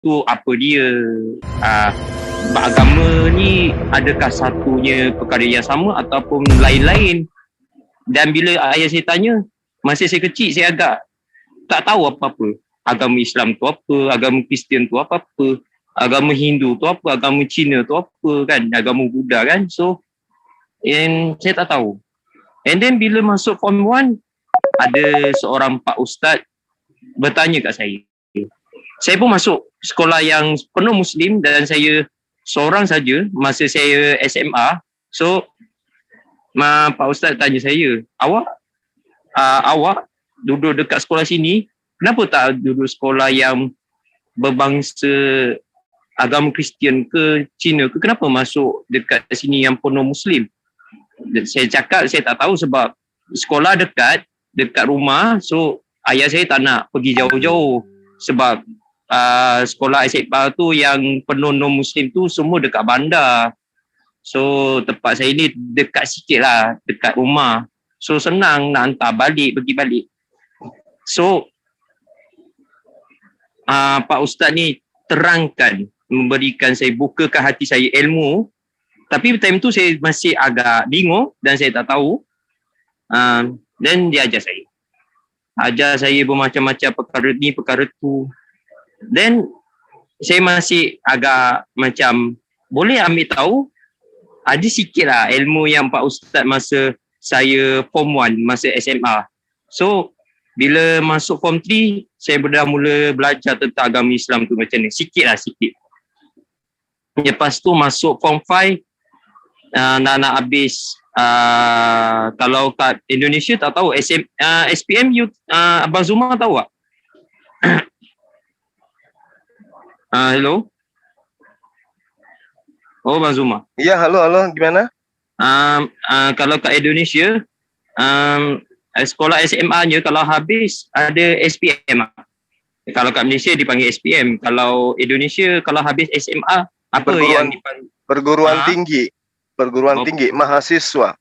tu apa dia, agama ni adakah satunya perkara yang sama ataupun lain-lain. Dan bila ayah saya tanya, masa saya kecil saya agak tak tahu apa-apa. Agama Islam tu apa, agama Kristian tu apa-apa, agama Hindu tu apa, agama Cina tu apa kan, agama Buddha kan. So saya tak tahu. And then bila masuk form 1, ada seorang pak ustaz bertanya kat saya. Saya pun masuk sekolah yang penuh Muslim dan saya seorang saja masa saya SMA. So pak ustaz tanya saya, awak duduk dekat sekolah sini, kenapa tak duduk sekolah yang berbangsa agama Kristian ke Cina ke, kenapa masuk dekat sini yang penuh Muslim? Saya cakap saya tak tahu sebab sekolah dekat rumah, so ayah saya tak nak pergi jauh-jauh sebab sekolah SMA tu yang penuh non-Muslim tu semua dekat bandar. So tempat saya ni dekat sikit lah, dekat rumah. So senang nak hantar balik, pergi balik. So Pak Ustaz ni terangkan, memberikan saya, bukakan hati saya ilmu. Tapi time tu saya masih agak bingung dan saya tak tahu. Dan dia ajar saya. Ajar saya bermacam-macam perkara ni, perkara tu. Then saya masih agak macam boleh ambil tahu. Ada sikit lah ilmu yang Pak Ustaz masa saya form 1, masa SMA. So bila masuk form 3, saya dah mula belajar tentang agama Islam tu macam ni. Sikit lah, sikit. Lepas tu masuk form 5, nak habis. Kalau kat Indonesia tak tahu, SPM Abang Zuma tahu tak? Hello? Oh, Abang Zuma. Ya, halo, gimana? Kalau kat Indonesia, sekolah SMA-nya kalau habis ada SPM. Kalau kat Malaysia dipanggil SPM. Kalau Indonesia kalau habis SMA, apa yang dipanggil? Perguruan tinggi. Perguruan tinggi, mahasiswa.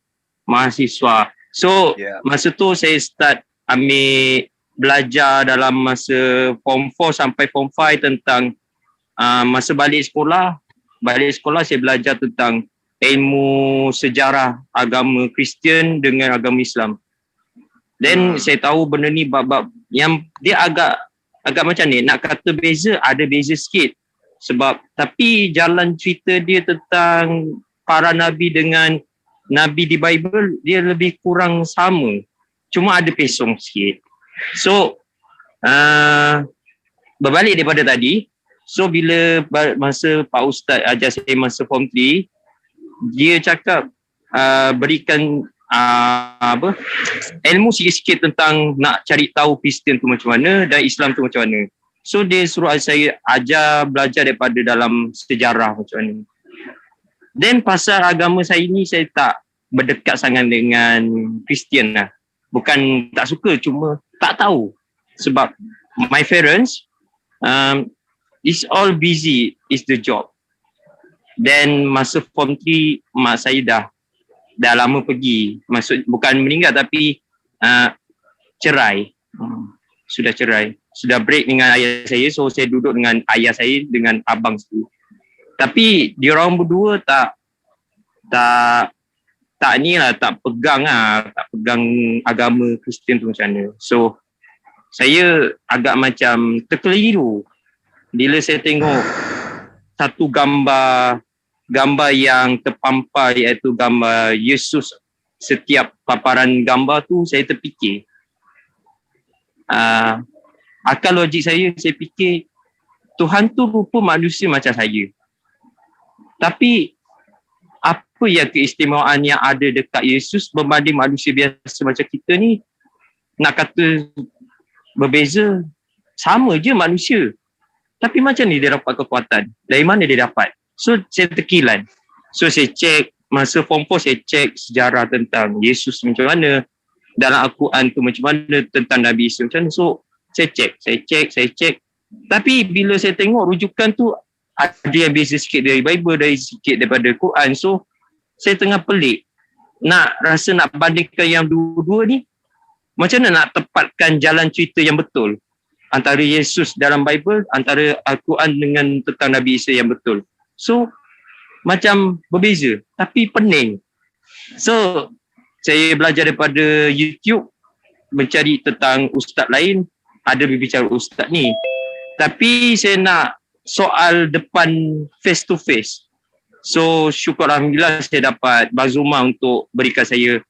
So, masa tu saya start ambil belajar dalam masa form 4 sampai form 5 tentang masa balik sekolah saya belajar tentang ilmu sejarah agama Kristian dengan agama Islam. Then saya tahu benda ni bab-bab yang dia agak macam ni, nak kata beza, ada beza sikit. Sebab tapi jalan cerita dia tentang para nabi dengan nabi di Bible, dia lebih kurang sama. Cuma ada pesong sikit. So berbalik daripada tadi, so bila masa Pak Ustaz ajar saya masa form 3, dia cakap berikan ilmu sikit-sikit tentang nak cari tahu Kristian tu macam mana dan Islam tu macam mana. So dia suruh saya belajar daripada dalam sejarah macam mana. Then pasal agama saya ni, saya tak berdekat sangat dengan Kristian lah. Bukan tak suka, cuma tak tahu. Sebab my parents is all busy, is the job. Then masa form 3, mak saya dah lama pergi. Maksud bukan meninggal tapi cerai. Sudah cerai. Sudah break dengan ayah saya. So saya duduk dengan ayah saya dengan abang saya. Tapi diorang berdua tak pegang agama Kristian tu macam mana. So saya agak macam terkeliru bila saya tengok satu gambar yang terpampar, iaitu gambar Yesus. Setiap paparan gambar tu saya terfikir, akal logik saya fikir Tuhan tu rupa manusia macam saya. Tapi apa yang keistimewaan yang ada dekat Yesus berbanding manusia biasa macam kita ni? Nak kata berbeza, sama je manusia. Tapi macam ni dia dapat kekuatan? Dari mana dia dapat? So saya terkilan. So saya cek, masa form 4 saya cek sejarah tentang Yesus macam mana, dalam Al-Quran tu macam mana, tentang Nabi Isa macam mana. So saya cek. Tapi bila saya tengok rujukan tu, ada yang beza sikit dari Bible, dari sikit daripada Quran. So saya tengah pelik, nak bandingkan yang dua-dua ni, macam mana nak tepatkan jalan cerita yang betul. antara Yesus dalam Bible, antara Al-Quran dengan tentang Nabi Isa yang betul. So macam berbeza tapi pening. So saya belajar daripada YouTube, mencari tentang ustaz lain, ada berbicara ustaz ni. Tapi saya nak soal depan face to face. So syukur Alhamdulillah saya dapat Bazuma untuk berikan saya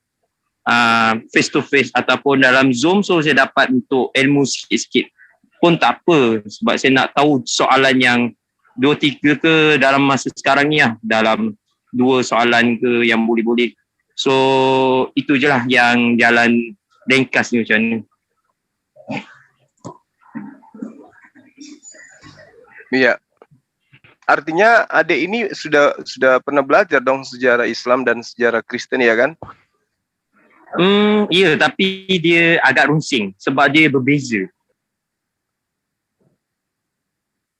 face to face ataupun dalam Zoom. So saya dapat untuk ilmu sikit-sikit pun tak apa, sebab saya nak tahu soalan yang 2-3 ke dalam masa sekarang ni lah, dalam 2 soalan ke yang boleh-boleh. So itu je lah yang jalan ringkas ni macam ni. Iya. Artinya adik ini sudah pernah belajar dong sejarah Islam dan sejarah Kristen ya kan? Ya, tapi dia agak runsing sebab dia berbeza.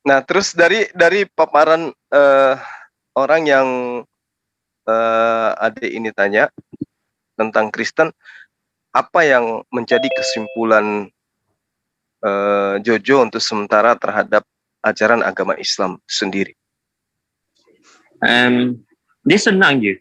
Nah, terus dari paparan orang yang adik ini tanya tentang Kristen, apa yang menjadi kesimpulan Jojo untuk sementara terhadap ajaran agama Islam sendiri? Dia senang je.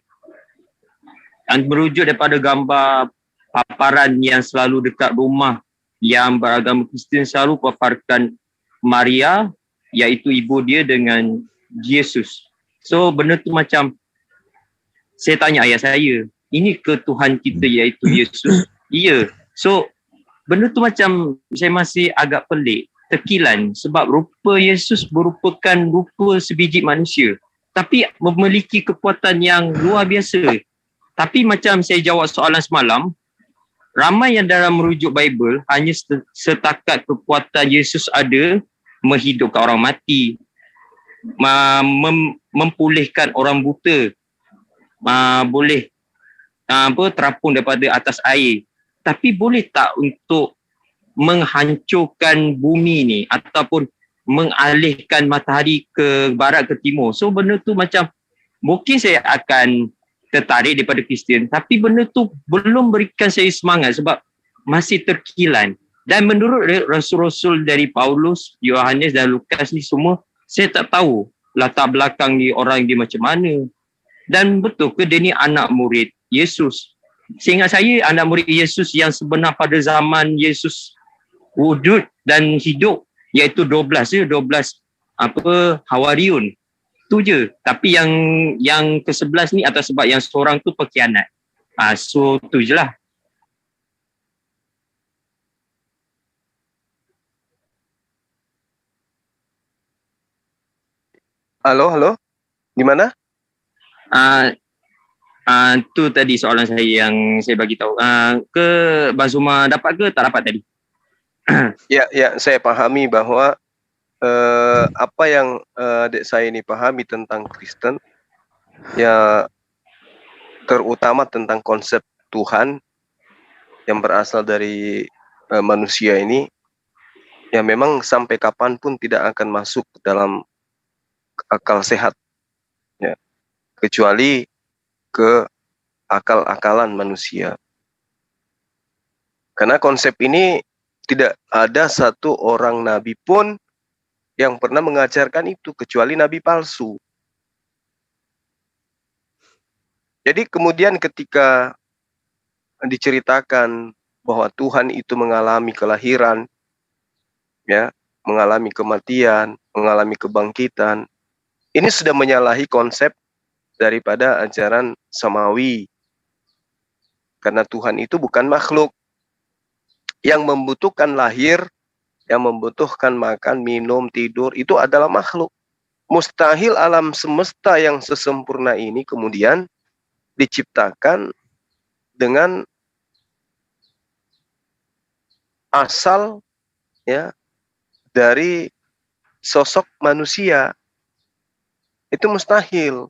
Dan merujuk daripada gambar paparan yang selalu dekat rumah yang beragama Kristen, selalu paparkan Maria, iaitu ibu dia, dengan Yesus. So benda tu macam, saya tanya ayah saya, ini ke Tuhan kita iaitu Yesus? Ya. So benda tu macam saya masih agak pelik, terkilan, sebab rupa Yesus merupakan rupa sebiji manusia tapi memiliki kekuatan yang luar biasa. Tapi macam saya jawab soalan semalam, ramai yang dalam merujuk Bible hanya setakat kekuatan Yesus ada menghidupkan orang mati, memulihkan orang buta, boleh terapung daripada atas air. Tapi boleh tak untuk menghancurkan bumi ni ataupun mengalihkan matahari ke barat ke timur? So benda tu macam mungkin saya akan tertarik daripada Kristian, tapi benda tu belum berikan saya semangat sebab masih terkilan. Dan menurut rasul-rasul dari Paulus, Yohanes dan Lukas ni semua, saya tak tahu latar belakang ni orang dia macam mana. Dan betul ke dia ni anak murid Yesus? Seingat saya anak murid Yesus yang sebenar pada zaman Yesus wujud dan hidup iaitu 12 Hawariun. Tu je. Tapi yang ke-11 ni atas sebab yang seorang tu pengkhianat. So tu je lah. Halo? Di mana? Tu tadi soalan saya yang saya bagi tahu. Ke Bazuma dapat ke tak dapat tadi? Ya, saya pahami bahwa apa yang adik saya ini pahami tentang Kristen, ya terutama tentang konsep Tuhan yang berasal dari manusia ini, ya memang sampai kapanpun tidak akan masuk dalam akal sehat, ya, kecuali ke akal-akalan manusia. Karena konsep ini tidak ada satu orang nabi pun yang pernah mengajarkan itu, kecuali nabi palsu. Jadi kemudian ketika diceritakan bahwa Tuhan itu mengalami kelahiran, ya, mengalami kematian, mengalami kebangkitan, ini sudah menyalahi konsep daripada ajaran samawi. Karena Tuhan itu bukan makhluk yang membutuhkan lahir, yang membutuhkan makan, minum, tidur, itu adalah makhluk. Mustahil alam semesta yang sesempurna ini kemudian diciptakan dengan asal, ya, dari sosok manusia. Itu mustahil.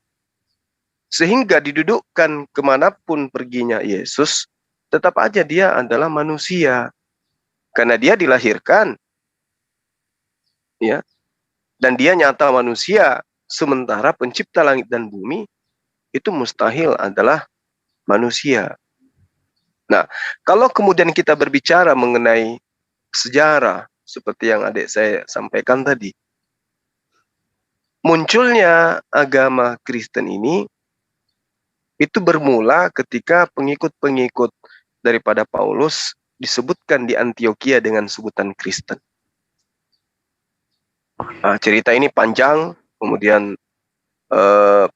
Sehingga didudukkan kemanapun perginya Yesus, tetap aja dia adalah manusia. Karena dia dilahirkan, ya, dan dia nyata manusia, sementara pencipta langit dan bumi itu mustahil adalah manusia. Nah, kalau kemudian kita berbicara mengenai sejarah seperti yang adik saya sampaikan tadi. Munculnya agama Kristen ini itu bermula ketika pengikut-pengikut daripada Paulus disebutkan di Antioquia dengan sebutan Kristen. Nah, cerita ini panjang, kemudian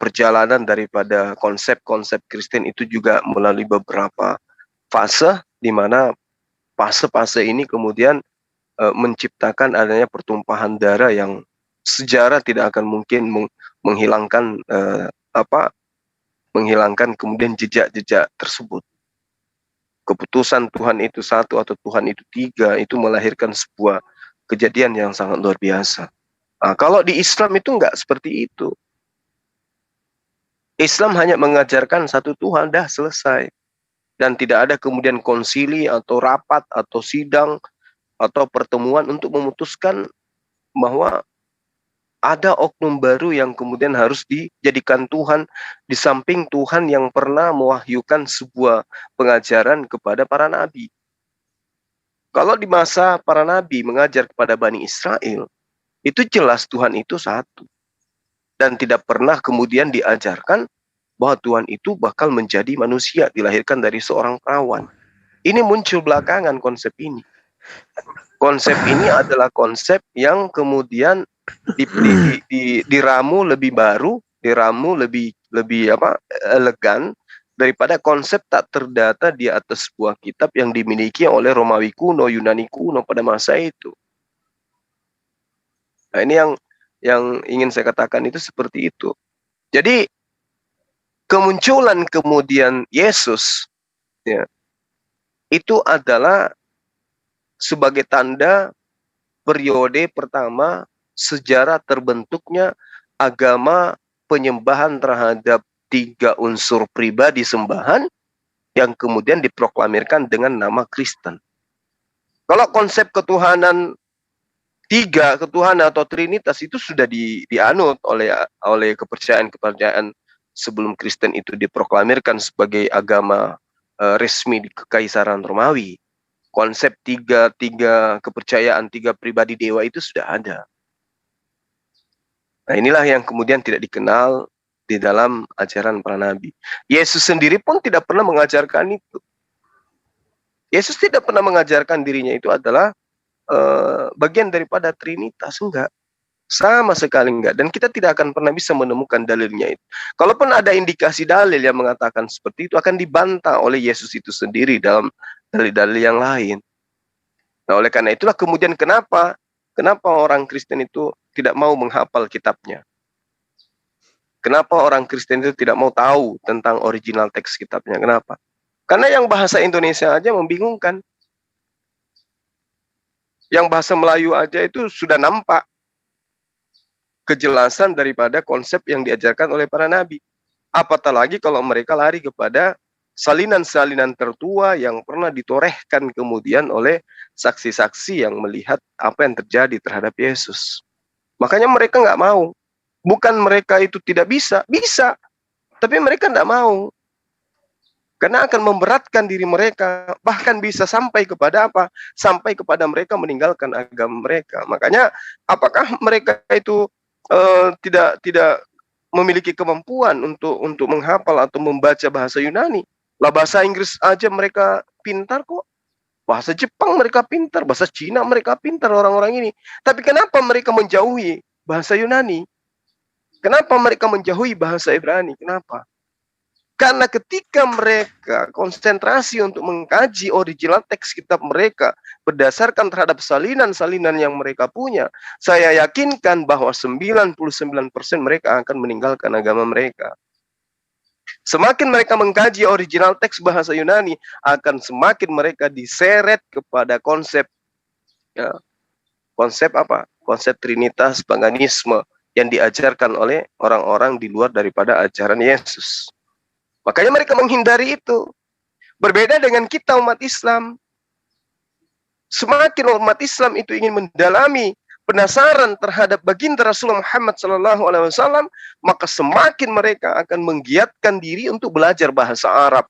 perjalanan daripada konsep-konsep Kristen itu juga melalui beberapa fase, di mana fase-fase ini kemudian menciptakan adanya pertumpahan darah yang sejarah tidak akan mungkin menghilangkan menghilangkan kemudian jejak-jejak tersebut. Keputusan Tuhan itu satu atau Tuhan itu tiga itu melahirkan sebuah kejadian yang sangat luar biasa. Nah, kalau di Islam itu enggak seperti itu. Islam hanya mengajarkan satu Tuhan, dah selesai. Dan tidak ada kemudian konsili atau rapat atau sidang atau pertemuan untuk memutuskan bahwa ada oknum baru yang kemudian harus dijadikan Tuhan di samping Tuhan yang pernah mewahyukan sebuah pengajaran kepada para nabi. Kalau di masa para nabi mengajar kepada Bani Israel, itu jelas Tuhan itu satu. Dan tidak pernah kemudian diajarkan bahwa Tuhan itu bakal menjadi manusia, dilahirkan dari seorang perawan. Ini muncul belakangan konsep ini. Konsep ini adalah konsep yang kemudian diramu lebih baru, diramu lebih elegan daripada konsep tak terdata di atas sebuah kitab yang dimiliki oleh Romawi kuno, Yunani kuno pada masa itu. Nah, ini yang ingin saya katakan itu seperti itu. Jadi kemunculan kemudian Yesus ya, itu adalah sebagai tanda periode pertama sejarah terbentuknya agama penyembahan terhadap tiga unsur pribadi sembahan yang kemudian diproklamirkan dengan nama Kristen. Kalau konsep ketuhanan tiga, ketuhanan atau Trinitas itu sudah dianut oleh kepercayaan sebelum Kristen itu diproklamirkan sebagai agama resmi di Kekaisaran Romawi. Konsep tiga kepercayaan, tiga pribadi dewa itu sudah ada. Nah, inilah yang kemudian tidak dikenal di dalam ajaran para nabi. Yesus sendiri pun tidak pernah mengajarkan itu. Yesus tidak pernah mengajarkan dirinya itu adalah bagian daripada Trinitas, enggak. Sama sekali enggak. Dan kita tidak akan pernah bisa menemukan dalilnya itu. Kalaupun ada indikasi dalil yang mengatakan seperti itu, akan dibantah oleh Yesus itu sendiri dalam dalil-dalil yang lain. Nah, oleh karena itulah kemudian kenapa orang Kristen itu tidak mau menghafal kitabnya? Kenapa orang Kristen itu tidak mau tahu tentang original teks kitabnya? Kenapa? Karena yang bahasa Indonesia aja membingungkan. Yang bahasa Melayu aja itu sudah nampak kejelasan daripada konsep yang diajarkan oleh para nabi. Apatah lagi kalau mereka lari kepada salinan-salinan tertua yang pernah ditorehkan kemudian oleh saksi-saksi yang melihat apa yang terjadi terhadap Yesus. Makanya mereka nggak mau. Bukan mereka itu tidak bisa, bisa. Tapi mereka nggak mau. Karena akan memberatkan diri mereka. Bahkan bisa sampai kepada apa? Sampai kepada mereka meninggalkan agama mereka. Makanya apakah mereka itu tidak memiliki kemampuan untuk menghafal atau membaca bahasa Yunani? Lah bahasa Inggris aja mereka pintar kok. Bahasa Jepang mereka pintar, bahasa Cina mereka pintar orang-orang ini. Tapi kenapa mereka menjauhi bahasa Yunani? Kenapa mereka menjauhi bahasa Ibrani? Kenapa? Karena ketika mereka konsentrasi untuk mengkaji original teks kitab mereka berdasarkan terhadap salinan-salinan yang mereka punya, saya yakinkan bahwa 99% mereka akan meninggalkan agama mereka. Semakin mereka mengkaji original teks bahasa Yunani, akan semakin mereka diseret kepada konsep apa? Konsep Trinitas, paganisme yang diajarkan oleh orang-orang di luar daripada ajaran Yesus. Makanya mereka menghindari itu. Berbeda dengan kita umat Islam. Semakin umat Islam itu ingin mendalami penasaran terhadap baginda Rasulullah Muhammad SAW, maka semakin mereka akan menggiatkan diri untuk belajar bahasa Arab,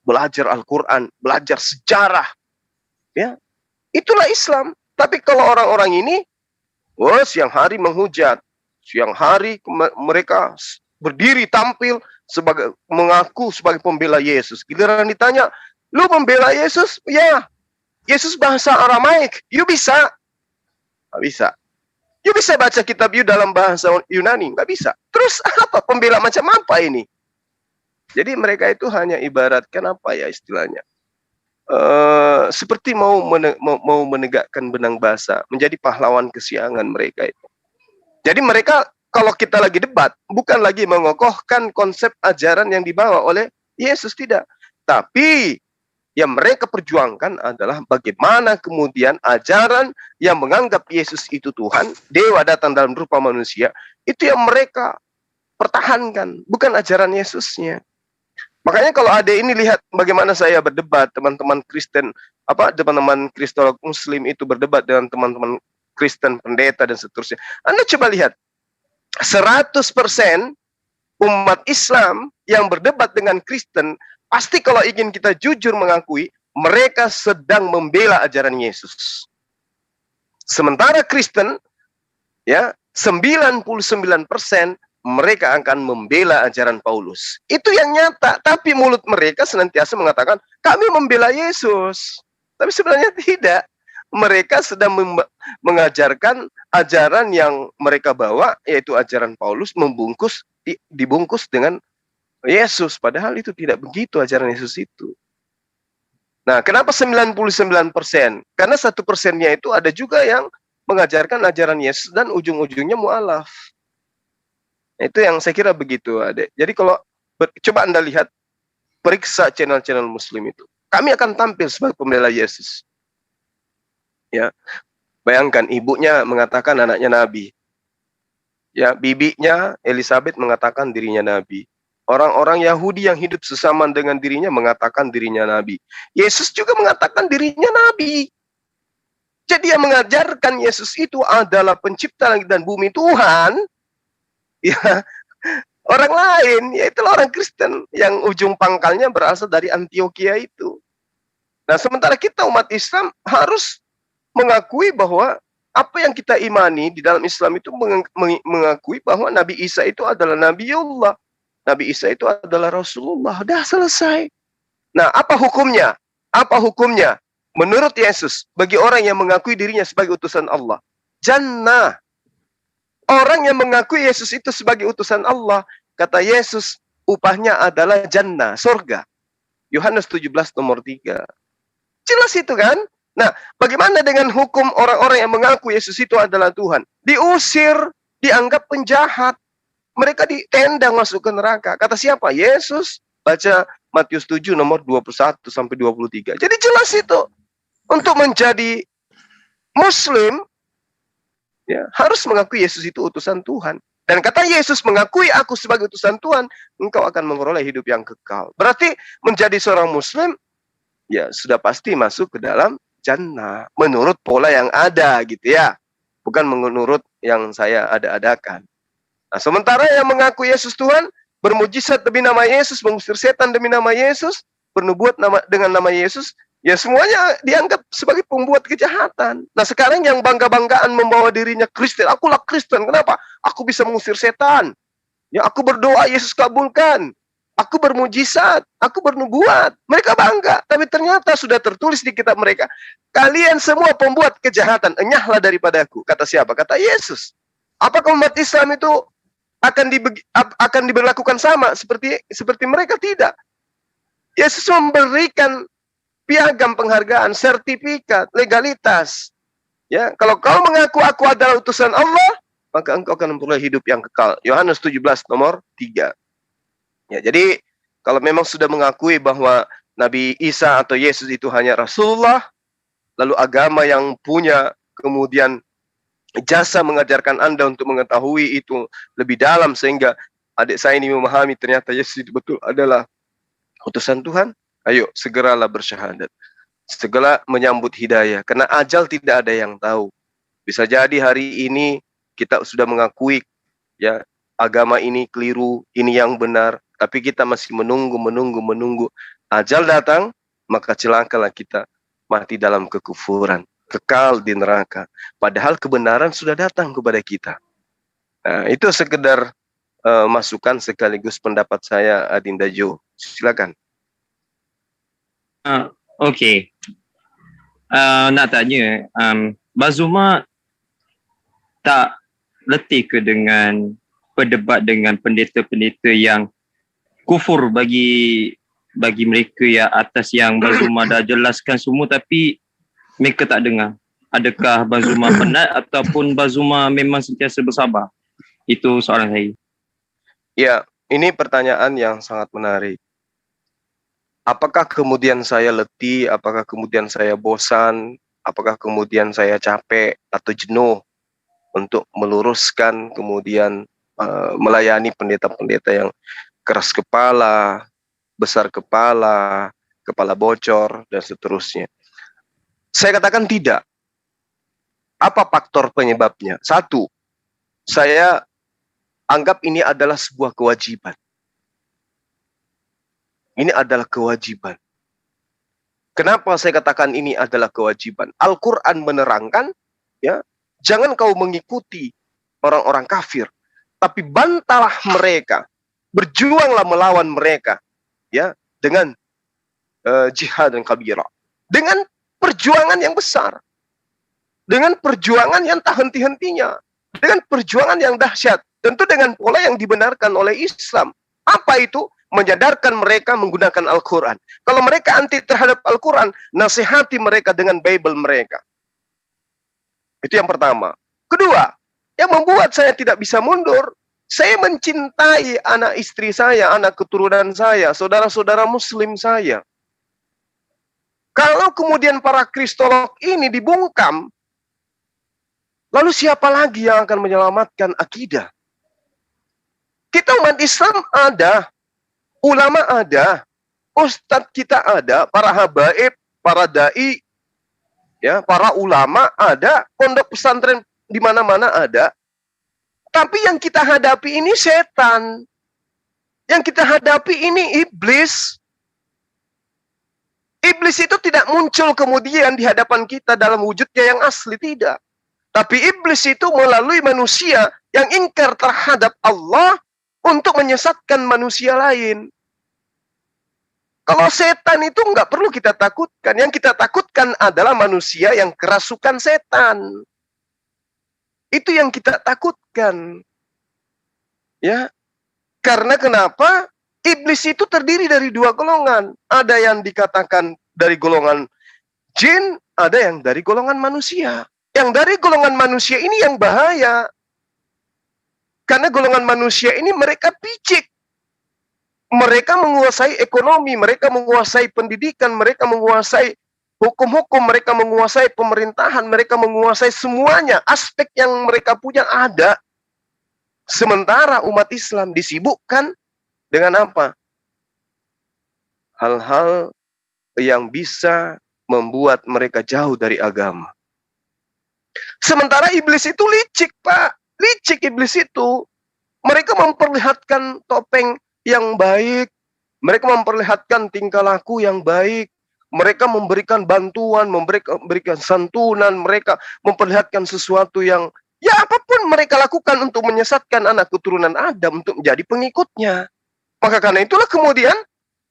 belajar Al-Quran, belajar sejarah. Ya, itulah Islam. Tapi kalau orang-orang ini, siang hari menghujat, siang hari mereka berdiri tampil sebagai mengaku sebagai pembela Yesus. Giliran ditanya, lu membela Yesus? Ya, Yesus bahasa Aramaik. You bisa? Nggak bisa. You bisa baca kitab you dalam bahasa Yunani? Nggak bisa. Terus apa? Pembela macam apa ini? Jadi mereka itu hanya ibaratkan apa ya istilahnya? Seperti mau menegakkan benang basah, menjadi pahlawan kesiangan mereka itu. Jadi mereka kalau kita lagi debat, bukan lagi mengokohkan konsep ajaran yang dibawa oleh Yesus, tidak. Tapi yang mereka perjuangkan adalah bagaimana kemudian ajaran yang menganggap Yesus itu Tuhan, dewa datang dalam rupa manusia, itu yang mereka pertahankan, bukan ajaran Yesusnya. Makanya kalau ada ini lihat bagaimana saya berdebat, teman-teman Kristen, teman-teman Kristolog Muslim itu berdebat dengan teman-teman Kristen, pendeta dan seterusnya. Anda coba lihat, 100% umat Islam yang berdebat dengan Kristen, pasti kalau ingin kita jujur mengakui, mereka sedang membela ajaran Yesus. Sementara Kristen, ya, 99% mereka akan membela ajaran Paulus. Itu yang nyata. Tapi mulut mereka senantiasa mengatakan, kami membela Yesus. Tapi sebenarnya tidak. Mereka sedang mengajarkan ajaran yang mereka bawa, yaitu ajaran Paulus, dibungkus dengan Yesus. Padahal itu tidak begitu ajaran Yesus itu. Nah, kenapa 99%? Karena 1%-nya itu ada juga yang mengajarkan ajaran Yesus dan ujung-ujungnya mu'alaf. Itu yang saya kira begitu, Adek. Jadi kalau coba Anda lihat, periksa channel-channel Muslim itu. Kami akan tampil sebagai pembela Yesus. Ya, bayangkan ibunya mengatakan anaknya nabi. Ya, bibinya Elizabeth mengatakan dirinya nabi. Orang-orang Yahudi yang hidup sesamaan dengan dirinya mengatakan dirinya nabi. Yesus juga mengatakan dirinya nabi. Jadi yang mengajarkan Yesus itu adalah pencipta langit dan bumi, Tuhan. Ya, orang lain, yaitu orang Kristen yang ujung pangkalnya berasal dari Antioquia itu. Nah, sementara kita umat Islam harus mengakui bahwa apa yang kita imani di dalam Islam itu mengakui bahwa Nabi Isa itu adalah Nabiullah. Nabi Isa itu adalah Rasulullah. Dah selesai. Nah, apa hukumnya? Apa hukumnya? Menurut Yesus, bagi orang yang mengakui dirinya sebagai utusan Allah, jannah. Orang yang mengakui Yesus itu sebagai utusan Allah, kata Yesus, upahnya adalah jannah, surga. Yohanes 17 nomor 3. Jelas itu kan? Nah, bagaimana dengan hukum orang-orang yang mengaku Yesus itu adalah Tuhan? Diusir, dianggap penjahat. Mereka ditendang masuk ke neraka. Kata siapa? Yesus. Baca Matius 7 nomor 21 sampai 23. Jadi jelas itu. Untuk menjadi Muslim, ya, harus mengakui Yesus itu utusan Tuhan. Dan kata Yesus, mengakui aku sebagai utusan Tuhan, engkau akan memperoleh hidup yang kekal. Berarti menjadi seorang Muslim, ya sudah pasti masuk ke dalam jannah. Menurut pola yang ada gitu ya. Bukan menurut yang saya ada-adakan. Nah, sementara yang mengaku Yesus Tuhan, bermujizat demi nama Yesus, mengusir setan demi nama Yesus, bernubuat dengan nama Yesus, ya semuanya dianggap sebagai pembuat kejahatan. Nah, sekarang yang bangga-banggaan membawa dirinya Kristen. Akulah Kristen. Kenapa? Aku bisa mengusir setan. Ya, aku berdoa, Yesus kabulkan. Aku bermujizat. Aku bernubuat. Mereka bangga. Tapi ternyata sudah tertulis di kitab mereka. Kalian semua pembuat kejahatan. Enyahlah daripadaku. Kata siapa? Kata Yesus. Apakah umat Islam itu akan diberlakukan sama seperti mereka? Tidak. Yesus memberikan piagam penghargaan, sertifikat, legalitas. Ya, kalau kau mengaku aku adalah utusan Allah, maka engkau akan memperoleh hidup yang kekal. Yohanes 17 nomor 3. Ya, jadi kalau memang sudah mengakui bahwa Nabi Isa atau Yesus itu hanya Rasulullah, lalu agama yang punya kemudian jasa mengajarkan Anda untuk mengetahui itu lebih dalam sehingga adik saya ini memahami ternyata Yesus itu betul adalah utusan Tuhan, ayo segeralah bersyahadat. Segera menyambut hidayah. Karena ajal tidak ada yang tahu. Bisa jadi hari ini kita sudah mengakui ya agama ini keliru, ini yang benar. Tapi kita masih menunggu. Ajal datang, maka celakalah kita mati dalam kekufuran. kekal di neraka. Padahal kebenaran sudah datang kepada kita. Nah, itu sekedar masukan sekaligus pendapat saya, Adinda Jo. Silakan. Okey. Nak tanya, Bazuma tak letih ke dengan berdebat dengan pendeta-pendeta yang kufur bagi mereka yang atas yang Bazuma dah jelaskan semua, tapi mereka tak dengar? Adakah Bazuma penat ataupun Bazuma memang sentiasa bersabar? Itu soalan saya. Ya, ini pertanyaan yang sangat menarik. Apakah kemudian saya letih, apakah kemudian saya bosan, apakah kemudian saya capek atau jenuh untuk meluruskan, kemudian melayani pendeta-pendeta yang keras kepala, besar kepala, kepala bocor, dan seterusnya. Saya katakan tidak. Apa faktor penyebabnya? Satu, saya anggap ini adalah sebuah kewajiban. Ini adalah kewajiban. Kenapa saya katakan ini adalah kewajiban? Al-Quran menerangkan, ya, jangan kau mengikuti orang-orang kafir, tapi bantalah mereka, berjuanglah melawan mereka, ya, dengan jihad dan kabira, dengan perjuangan yang besar, dengan perjuangan yang tak henti-hentinya, dengan perjuangan yang dahsyat, tentu dengan pola yang dibenarkan oleh Islam. Apa itu? Menyadarkan mereka menggunakan Al-Quran. Kalau mereka anti terhadap Al-Quran, nasihati mereka dengan Bible mereka. Itu yang pertama. Kedua, yang membuat saya tidak bisa mundur, saya mencintai anak istri saya, anak keturunan saya, saudara-saudara muslim saya. Kalau kemudian para kristolog ini dibungkam, lalu siapa lagi yang akan menyelamatkan akidah? Kita umat Islam ada, ulama ada, ustadz kita ada, para habaib, para dai, ya, para ulama ada, pondok pesantren di mana-mana ada. Tapi yang kita hadapi ini setan. Yang kita hadapi ini iblis. Iblis itu tidak muncul kemudian di hadapan kita dalam wujudnya yang asli, tidak. Tapi iblis itu melalui manusia yang ingkar terhadap Allah untuk menyesatkan manusia lain. Kalau setan itu nggak perlu kita takutkan. Yang kita takutkan adalah manusia yang kerasukan setan. Itu yang kita takutkan. Ya. Karena kenapa? Iblis itu terdiri dari dua golongan. Ada yang dikatakan dari golongan jin, ada yang dari golongan manusia. Yang dari golongan manusia ini yang bahaya. Karena golongan manusia ini mereka picik. Mereka menguasai ekonomi, mereka menguasai pendidikan, mereka menguasai hukum-hukum, mereka menguasai pemerintahan, mereka menguasai semuanya. Aspek yang mereka punya ada. Sementara umat Islam disibukkan dengan apa? Hal-hal yang bisa membuat mereka jauh dari agama. Sementara iblis itu licik, Pak. Licik iblis itu. Mereka memperlihatkan topeng yang baik, mereka memperlihatkan tingkah laku yang baik, mereka memberikan bantuan, memberikan santunan, mereka memperlihatkan sesuatu yang, ya apapun mereka lakukan untuk menyesatkan anak keturunan Adam untuk menjadi pengikutnya. Maka karena itulah kemudian,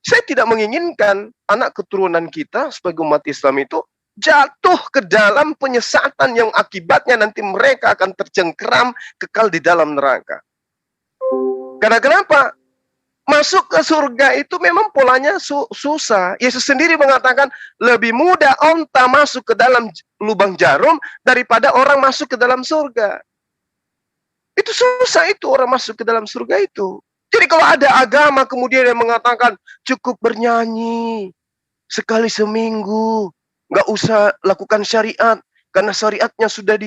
saya tidak menginginkan anak keturunan kita sebagai umat Islam itu jatuh ke dalam penyesatan yang akibatnya nanti mereka akan tercengkeram kekal di dalam neraka. Karena kenapa? Masuk ke surga itu memang polanya susah. Yesus sendiri mengatakan lebih mudah onta masuk ke dalam lubang jarum daripada orang masuk ke dalam surga. Itu susah itu orang masuk ke dalam surga itu. Jadi kalau ada agama kemudian yang mengatakan cukup bernyanyi sekali seminggu, nggak usah lakukan syariat karena syariatnya sudah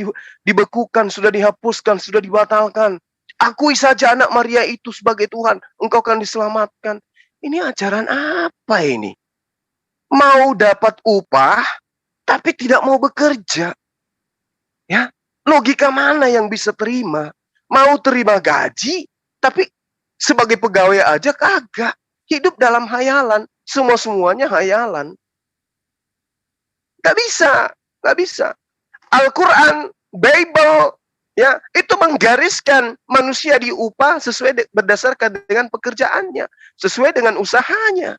dibekukan, sudah dihapuskan, sudah dibatalkan. Akui saja anak Maria itu sebagai Tuhan, engkau akan diselamatkan. Ini ajaran apa ini? Mau dapat upah, tapi tidak mau bekerja. Ya, logika mana yang bisa terima? Mau terima gaji, tapi sebagai pegawai aja kagak. Hidup dalam hayalan, semua-semuanya hayalan. Gak bisa Nggak bisa. Al-Quran, Bible, ya, itu menggariskan manusia diupah sesuai berdasarkan dengan pekerjaannya, sesuai dengan usahanya.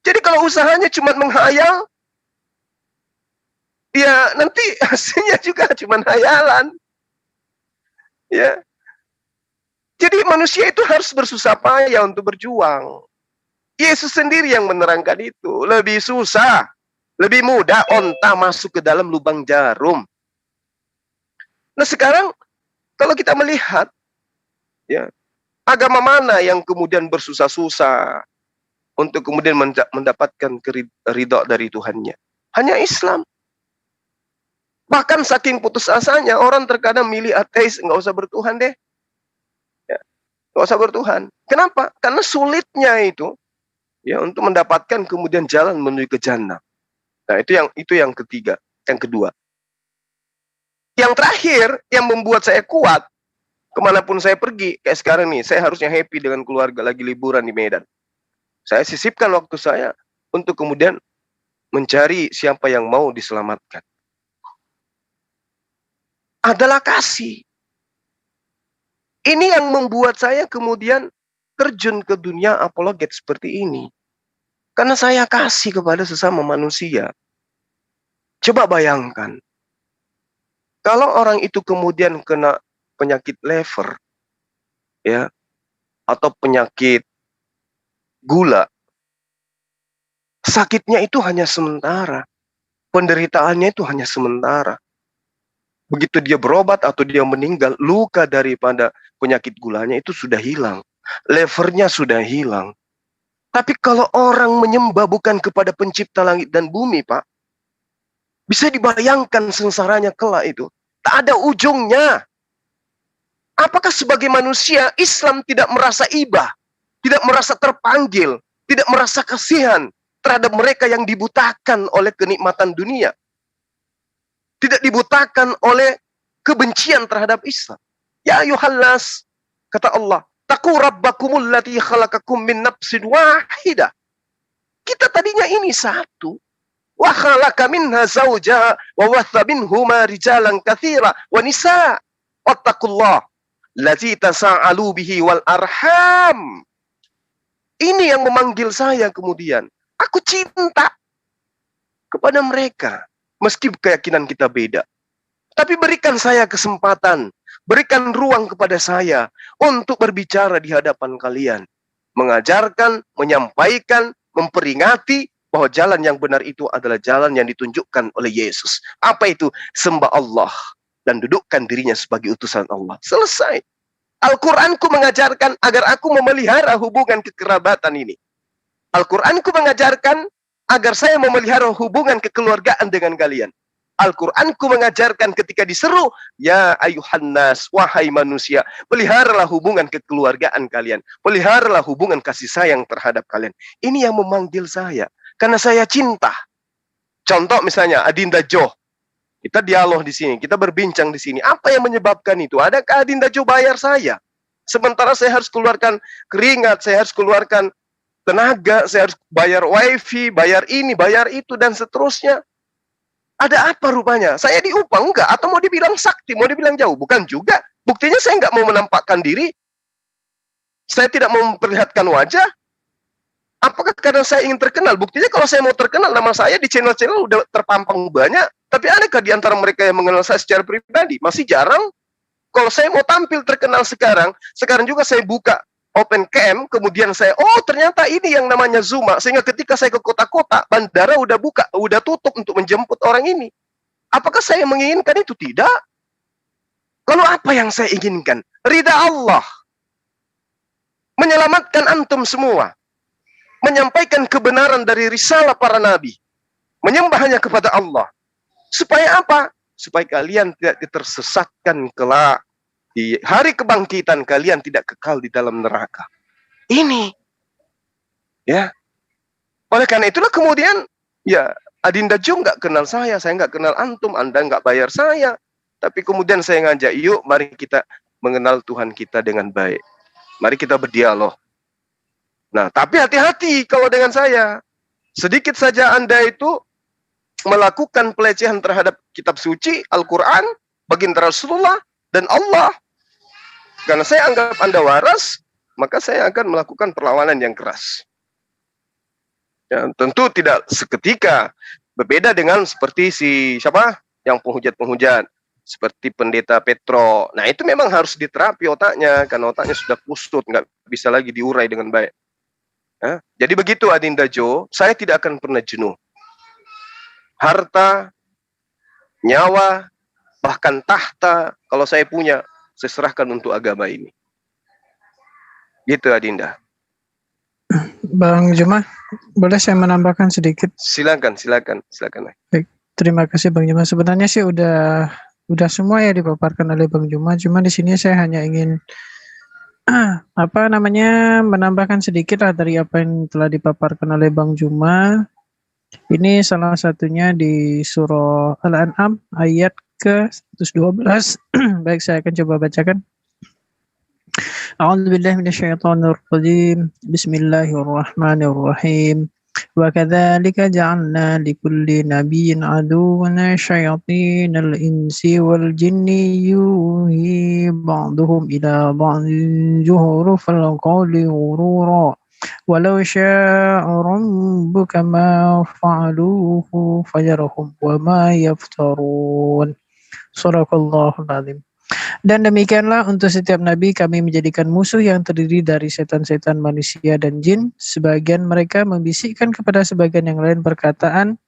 Jadi kalau usahanya cuma menghayal, ya nanti hasilnya juga cuma hayalan. Ya. Jadi manusia itu harus bersusah payah untuk berjuang. Yesus sendiri yang menerangkan itu. Lebih susah, lebih mudah onta masuk ke dalam lubang jarum. Nah sekarang kalau kita melihat, ya, agama mana yang kemudian bersusah-susah untuk kemudian mendapatkan ridho dari Tuhannya? Hanya Islam. Bahkan saking putus asanya, orang terkadang milih ateis, nggak usah bertuhan deh. Ya, nggak usah bertuhan. Kenapa? Karena sulitnya itu, ya, untuk mendapatkan kemudian jalan menuju ke jannah. Nah itu yang ketiga, yang kedua. Yang terakhir yang membuat saya kuat kemanapun saya pergi, kayak sekarang nih, saya harusnya happy dengan keluarga lagi liburan di Medan. Saya sisipkan waktu saya untuk kemudian mencari siapa yang mau diselamatkan. Adalah kasih. Ini yang membuat saya kemudian terjun ke dunia apologet seperti ini. Karena saya kasih kepada sesama manusia. Coba bayangkan. Kalau orang itu kemudian kena penyakit lever, ya, atau penyakit gula, sakitnya itu hanya sementara. Penderitaannya itu hanya sementara. Begitu dia berobat atau dia meninggal, luka daripada penyakit gulanya itu sudah hilang. Levernya sudah hilang. Tapi kalau orang menyembah bukan kepada pencipta langit dan bumi, Pak, bisa dibayangkan sengsaranya kelak itu. Tak ada ujungnya. Apakah sebagai manusia, Islam tidak merasa iba, tidak merasa terpanggil, tidak merasa kasihan terhadap mereka yang dibutakan oleh kenikmatan dunia? Tidak dibutakan oleh kebencian terhadap Islam. Ya ayuhallas, kata Allah, taqu rabbakumul lati khalaqakum min nafsin wahidah. Kita tadinya ini satu. Wa khalaqa minha zawjaha wa watha minhuma rijalan katsira wa nisa. Wattaqullah lazi tasa'alu bihi wal arham. Ini yang memanggil saya kemudian. Aku cinta kepada mereka. Meski keyakinan kita beda. Tapi berikan saya kesempatan, berikan ruang kepada saya untuk berbicara di hadapan kalian. Mengajarkan, menyampaikan, memperingati bahwa jalan yang benar itu adalah jalan yang ditunjukkan oleh Yesus. Apa itu? Sembah Allah dan dudukkan dirinya sebagai utusan Allah. Selesai. Al-Quranku mengajarkan agar aku memelihara hubungan kekerabatan ini. Al-Quranku mengajarkan agar saya memelihara hubungan kekeluargaan dengan kalian. Al-Quranku mengajarkan ketika diseru, ya ayuhan nas, wahai manusia, peliharalah hubungan kekeluargaan kalian. Peliharalah hubungan kasih sayang terhadap kalian. Ini yang memanggil saya. Karena saya cinta. Contoh misalnya, Adinda Jo. Kita dialog di sini, kita berbincang di sini. Apa yang menyebabkan itu? Adakah Adinda Jo bayar saya? Sementara saya harus keluarkan keringat, saya harus keluarkan tenaga, saya harus bayar wifi, bayar ini, bayar itu, dan seterusnya. Ada apa rupanya? Saya diupah enggak? Atau mau dibilang sakti, mau dibilang jauh? Bukan juga. Buktinya saya enggak mau menampakkan diri. Saya tidak mau memperlihatkan wajah. Apakah karena saya ingin terkenal? Buktinya kalau saya mau terkenal, nama saya di channel-channel udah terpampang banyak. Tapi adakah di antara mereka yang mengenal saya secara pribadi? Masih jarang. Kalau saya mau tampil terkenal sekarang juga saya buka open cam, kemudian saya, oh ternyata ini yang namanya Zuma, sehingga ketika saya ke kota-kota, bandara udah buka, udah tutup untuk menjemput orang ini. Apakah saya menginginkan itu? Tidak. Lalu apa yang saya inginkan? Ridha Allah. Menyelamatkan antum semua. Menyampaikan kebenaran dari risalah para nabi. Menyembah hanya kepada Allah. Supaya apa? Supaya kalian tidak tersesatkan kelak. Di hari kebangkitan kalian tidak kekal di dalam neraka. Ini. Ya. Oleh karena itulah kemudian, ya, Adinda Jo nggak kenal saya nggak kenal antum, Anda nggak bayar saya. Tapi kemudian saya ngajak, yuk mari kita mengenal Tuhan kita dengan baik. Mari kita berdialog. Nah, tapi hati-hati kalau dengan saya. Sedikit saja Anda itu melakukan pelecehan terhadap kitab suci, Al-Quran, baginda Rasulullah, dan Allah. Karena saya anggap Anda waras, maka saya akan melakukan perlawanan yang keras. Ya, tentu tidak seketika, berbeda dengan seperti siapa yang penghujat-penghujat, seperti pendeta Petro. Nah, itu memang harus diterapi otaknya, karena otaknya sudah kusut, nggak bisa lagi diurai dengan baik. Ya, jadi begitu Adinda Jo, saya tidak akan pernah jenuh. Harta, nyawa, bahkan tahta, kalau saya punya, saya serahkan untuk agama ini. Gitu Adinda. Bang Juma, boleh saya menambahkan sedikit? Silakan. Baik, terima kasih Bang Juma. Sebenarnya sih udah semua ya dipaparkan oleh Bang Juma. Cuma di sini saya hanya ingin menambahkan sedikit lah dari apa yang telah dipaparkan oleh Bang Juma. Ini salah satunya di surah Al-An'am ayat ke-112. Baik, saya akan coba bacakan. A'udzubillahi minasyaitonirrajim. Bismillahirrahmanirrahim. Wa kadzalika ja'alna likulli nabiyyin aduwwan syayatinal insi wal jinni yuhi ba'duhum ila ba'din zuhrufal qawli ghurura. Walau sya'a rabbuka ma fa'aluhu fajarahum wa ma yaftarun. Shadaqallahul azim. Dan demikianlah untuk setiap nabi kami menjadikan musuh yang terdiri dari setan-setan manusia dan jin. Sebagian mereka membisikkan kepada sebagian yang lain perkataan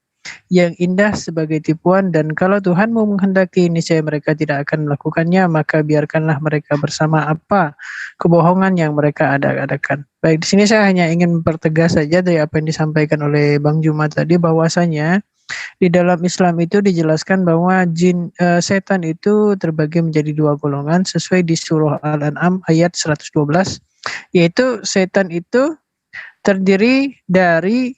yang indah sebagai tipuan, dan kalau Tuhanmu menghendaki niscaya mereka tidak akan melakukannya, maka biarkanlah mereka bersama apa kebohongan yang mereka adakan. Baik, di sini saya hanya ingin mempertegas saja dari apa yang disampaikan oleh Bang Juma tadi, bahwasanya di dalam Islam itu dijelaskan bahwa setan itu terbagi menjadi dua golongan sesuai di surah Al-An'am ayat 112, yaitu setan itu terdiri dari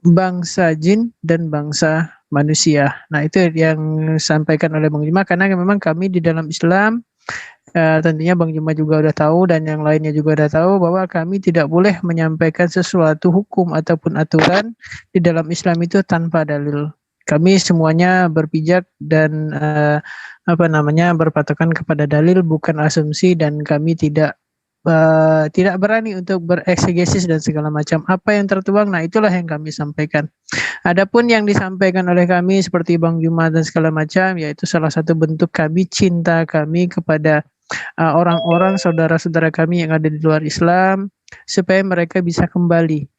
bangsa jin dan bangsa manusia. Nah, itu yang disampaikan oleh Bang Juma, karena memang kami di dalam Islam tentunya Bang Juma juga udah tahu dan yang lainnya juga udah tahu bahwa kami tidak boleh menyampaikan sesuatu hukum ataupun aturan di dalam Islam itu tanpa dalil. Kami semuanya berpijak dan berpatokan kepada dalil, bukan asumsi, dan kami tidak berani untuk bereksegesis dan segala macam apa yang tertuang. Nah, itulah yang kami sampaikan. Adapun yang disampaikan oleh kami seperti Bang Juma dan segala macam, yaitu salah satu bentuk kami cinta kami kepada orang-orang saudara-saudara kami yang ada di luar Islam, supaya mereka bisa kembali.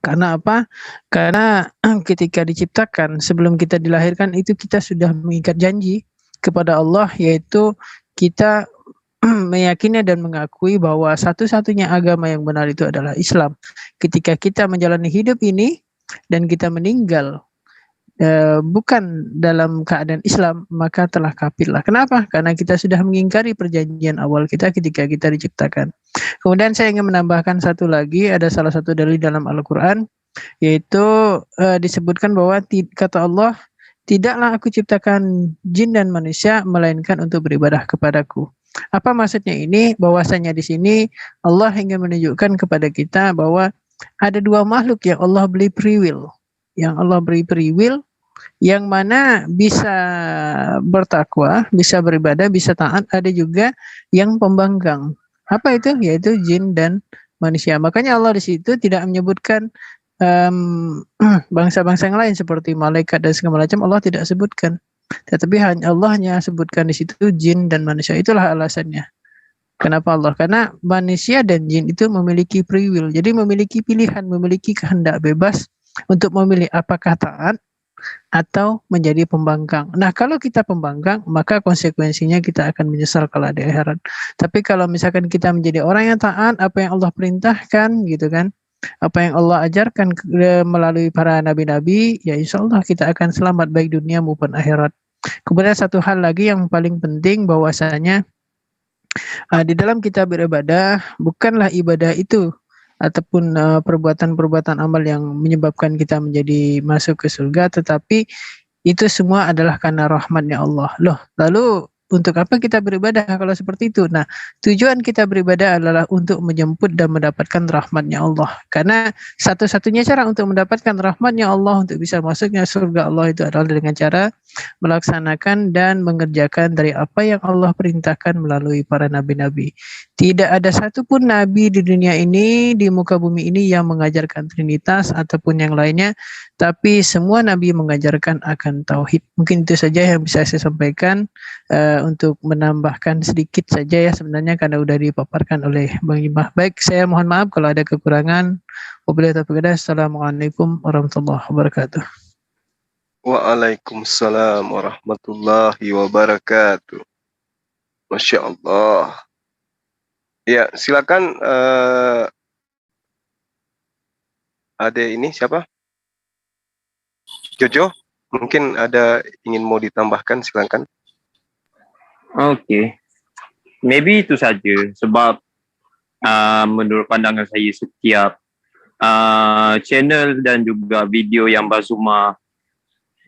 Karena apa? Karena ketika diciptakan, sebelum kita dilahirkan itu kita sudah mengikat janji kepada Allah, yaitu kita meyakini dan mengakui bahwa satu-satunya agama yang benar itu adalah Islam. Ketika kita menjalani hidup ini dan kita meninggal bukan dalam keadaan Islam, maka telah kafirlah. Kenapa? Karena kita sudah mengingkari perjanjian awal kita ketika kita diciptakan. Kemudian saya ingin menambahkan satu lagi, ada salah satu dalil dalam Al-Quran, yaitu disebutkan bahwa kata Allah, tidaklah aku ciptakan jin dan manusia melainkan untuk beribadah kepadaku. Apa maksudnya ini? Bahwasanya di sini Allah ingin menunjukkan kepada kita bahwa ada dua makhluk yang Allah beri free will. Yang Allah beri free will, yang mana bisa bertakwa, bisa beribadah, bisa taat. Ada juga yang pembangkang. Apa itu? Yaitu jin dan manusia. Makanya Allah di situ tidak menyebutkan bangsa-bangsa yang lain seperti malaikat dan segala macam. Allah tidak sebutkan. Tetapi Allah hanya sebutkan di situ jin dan manusia. Itulah alasannya. Kenapa Allah? Karena manusia dan jin itu memiliki free will. Jadi memiliki pilihan, memiliki kehendak bebas untuk memilih apakah taat atau menjadi pembangkang. Nah, kalau kita pembangkang, maka konsekuensinya kita akan menyesal kalau di akhirat. Tapi kalau misalkan kita menjadi orang yang taat, apa yang Allah perintahkan, gitu kan, apa yang Allah ajarkan melalui para nabi-nabi, ya insya Allah kita akan selamat baik dunia maupun akhirat. Kemudian satu hal lagi yang paling penting, bahwasanya di dalam kita beribadah, bukanlah ibadah itu ataupun perbuatan-perbuatan amal yang menyebabkan kita menjadi masuk ke surga, tetapi itu semua adalah karena rahmatnya Allah. Lalu untuk apa kita beribadah kalau seperti itu? Nah, tujuan kita beribadah adalah untuk menjemput dan mendapatkan rahmatnya Allah. Karena satu-satunya cara untuk mendapatkan rahmatnya Allah, untuk bisa masuknya surga Allah, itu adalah dengan cara melaksanakan dan mengerjakan dari apa yang Allah perintahkan melalui para nabi-nabi. Tidak ada satupun nabi di dunia ini, di muka bumi ini yang mengajarkan Trinitas ataupun yang lainnya, tapi semua nabi mengajarkan akan tauhid. Mungkin itu saja yang bisa saya sampaikan, untuk menambahkan sedikit saja ya sebenarnya, karena sudah dipaparkan oleh Bang Imah. Baik, saya mohon maaf kalau ada kekurangan. Wabillahi taufiq. Assalamualaikum warahmatullahi wabarakatuh. Waalaikumsalam warahmatullahi wabarakatuh. Masya Allah. Ya, silakan. Ada ini siapa? Jojo, mungkin ada ingin mau ditambahkan, silakan. Okay. Maybe itu saja sebab menurut pandangan saya setiap channel dan juga video yang Bazuma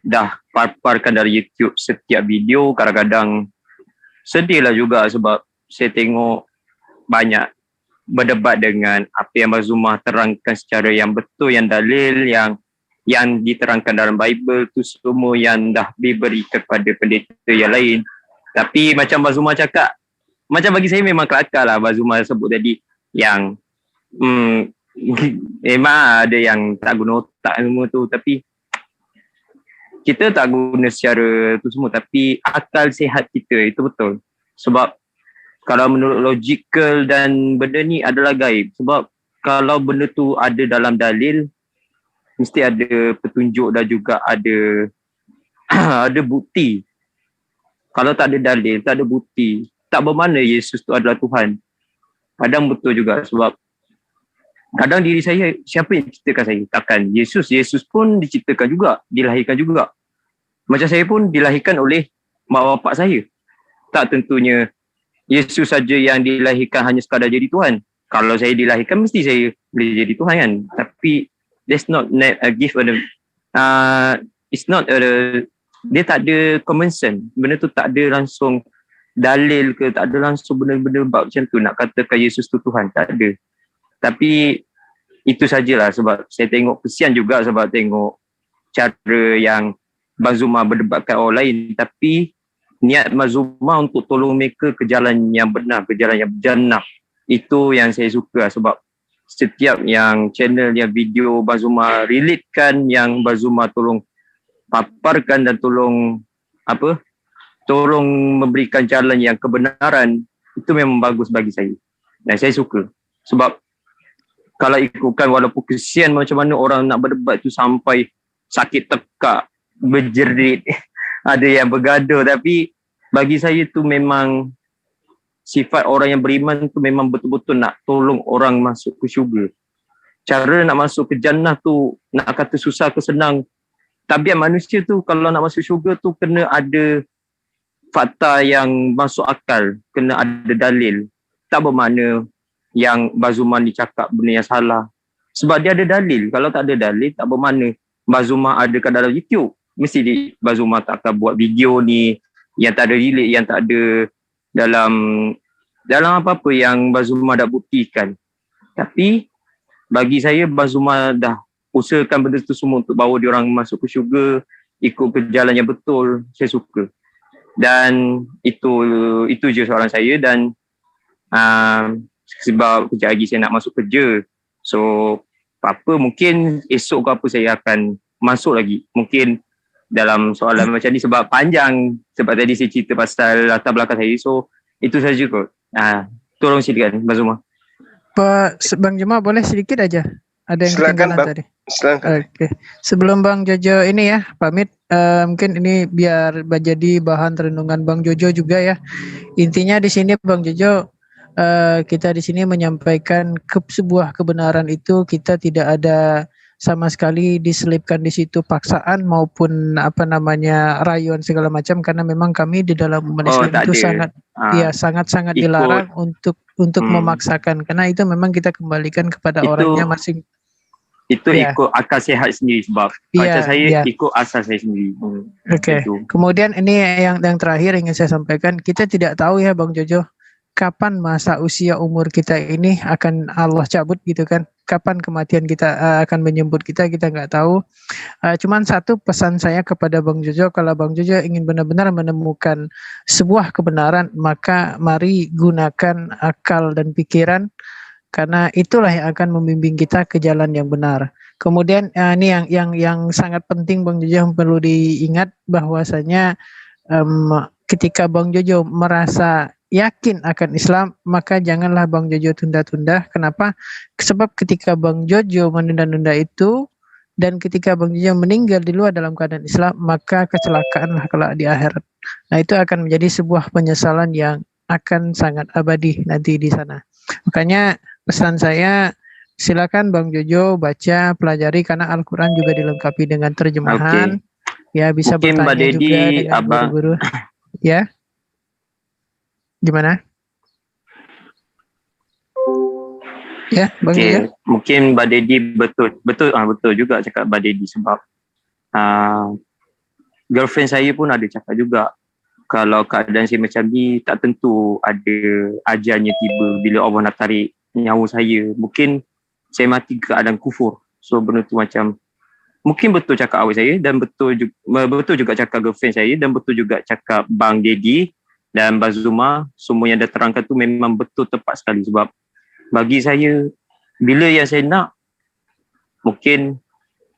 dah paparkan dari YouTube, setiap video kadang-kadang sedihlah juga sebab saya tengok banyak berdebat dengan apa yang Bazuma terangkan secara yang betul, yang dalil, yang diterangkan dalam Bible tu semua yang dah diberi kepada pendeta yang lain. Tapi macam Bazuma cakap, macam bagi saya memang kelakar lah Bazuma sebut tadi yang memang ada yang tak guna otak semua tu, tapi kita tak guna secara tu semua, tapi akal sihat kita itu betul. Sebab kalau menurut logikal dan benda ni adalah gaib. Sebab kalau benda tu ada dalam dalil, mesti ada petunjuk dan juga ada ada bukti. Kalau tak ada dalil, tak ada bukti, tak bermakna Yesus tu adalah Tuhan. Kadang betul juga sebab kadang diri saya, siapa yang ciptakan saya? Takkan Yesus. Yesus pun diciptakan juga, dilahirkan juga. Macam saya pun dilahirkan oleh mak bapak saya. Tak tentunya Yesus saja yang dilahirkan hanya sekadar jadi Tuhan. Kalau saya dilahirkan, mesti saya boleh jadi Tuhan kan. Tapi that's not a gift. It's not dia tak ada common sense. Benda tu tak ada langsung dalil ke, tak ada langsung benda-benda macam tu nak katakan Yesus tu Tuhan. Tak ada. Tapi itu sajalah sebab saya tengok kesian juga sebab tengok cara yang Bazuma berdebatkan orang lain, tapi niat Bazuma untuk tolong mereka ke jalan yang benar, ke jalan yang berjannah. Itu yang saya suka sebab setiap yang channel yang video Bazuma relatekan, yang Bazuma tolong paparkan dan tolong memberikan jalan yang kebenaran, itu memang bagus bagi saya. Dan saya suka sebab kalau ikutkan, walaupun kesian macam mana orang nak berdebat tu sampai sakit tekak, berjerit, ada yang bergaduh, tapi bagi saya tu memang sifat orang yang beriman tu memang betul-betul nak tolong orang masuk ke syurga. Cara nak masuk ke jannah tu, nak kata susah ke senang, tabiat manusia tu kalau nak masuk syurga tu kena ada fakta yang masuk akal, kena ada dalil. Tak bermakna yang Bazuma ni cakap benda yang salah. Sebab dia ada dalil. Kalau tak ada dalil, tak bermakna Bazuma ada kat dalam YouTube. Mesti Bazuma tak akan buat video ni yang tak ada relate, yang tak ada dalam apa-apa yang Bazuma dah buktikan. Tapi bagi saya Bazuma dah usahakan benda tu semua untuk bawa dia orang masuk ke syurga, ikut ke jalan yang betul. Saya suka. Dan itu je soalan saya. Dan sebab kejap lagi saya nak masuk kerja, so apa mungkin esok ke apa saya akan masuk lagi mungkin dalam soalan macam ni sebab panjang, sebab tadi saya cerita pasal latar belakang saya. So itu saja kot. Tolong silakan Bazuma. Bang Jemaah boleh sedikit aja, ada yang ketinggalan tadi. Silakan. Oke. Sebelum Bang Jojo ini ya pamit, mungkin ini biar jadi bahan renungan Bang Jojo juga ya. Intinya di sini Bang Jojo, kita di sini menyampaikan sebuah kebenaran itu, kita tidak ada sama sekali diselipkan di situ paksaan maupun rayuan segala macam, karena memang kami di dalam umat Islam itu sangat dilarang untuk memaksakan, karena itu memang kita kembalikan kepada orangnya masing. Itu Ya. ikut akal sehat sendiri sebab Iya, macam saya iya. ikut asal saya sendiri. Oke. Itu. Kemudian ini yang terakhir ingin saya sampaikan, kita tidak tahu ya Bang Jojo, kapan masa usia umur kita ini akan Allah cabut gitu kan? Kapan kematian kita akan menjemput kita nggak tahu. Cuman satu pesan saya kepada Bang Jojo, kalau Bang Jojo ingin benar-benar menemukan sebuah kebenaran, maka mari gunakan akal dan pikiran, karena itulah yang akan membimbing kita ke jalan yang benar. Kemudian ini yang sangat penting Bang Jojo yang perlu diingat, bahwasanya ketika Bang Jojo merasa yakin akan Islam, maka janganlah Bang Jojo tunda-tunda. Kenapa? Sebab ketika Bang Jojo menunda-nunda itu, dan ketika Bang Jojo meninggal di luar dalam keadaan Islam, maka kecelakaanlah kelak di akhirat. Nah, itu akan menjadi sebuah penyesalan yang akan sangat abadi nanti di sana. Makanya pesan saya, silakan Bang Jojo baca, pelajari, karena Al-Quran juga dilengkapi dengan terjemahan. Ya, bisa Mungkin Mbak bertanya Dedi, juga dengan Abang- guru-guru. Ya, gimana? Ya, Bang Jojo. Okay. Mungkin Mbak Dedi betul juga cakap Mbak Dedi sebab girlfriend saya pun ada cakap juga, kalau keadaan saya macam ni tak tentu ada ajalnya tiba bila Allah nak tarik nyawa saya. Mungkin saya mati keadaan kufur. So benda tu macam mungkin betul cakap awak saya, dan betul juga cakap girlfriend saya, dan betul juga cakap Bang Dedi dan Bang Zuma. Semua yang dah terangkan tu memang betul tepat sekali. Sebab bagi saya, bila yang saya nak, mungkin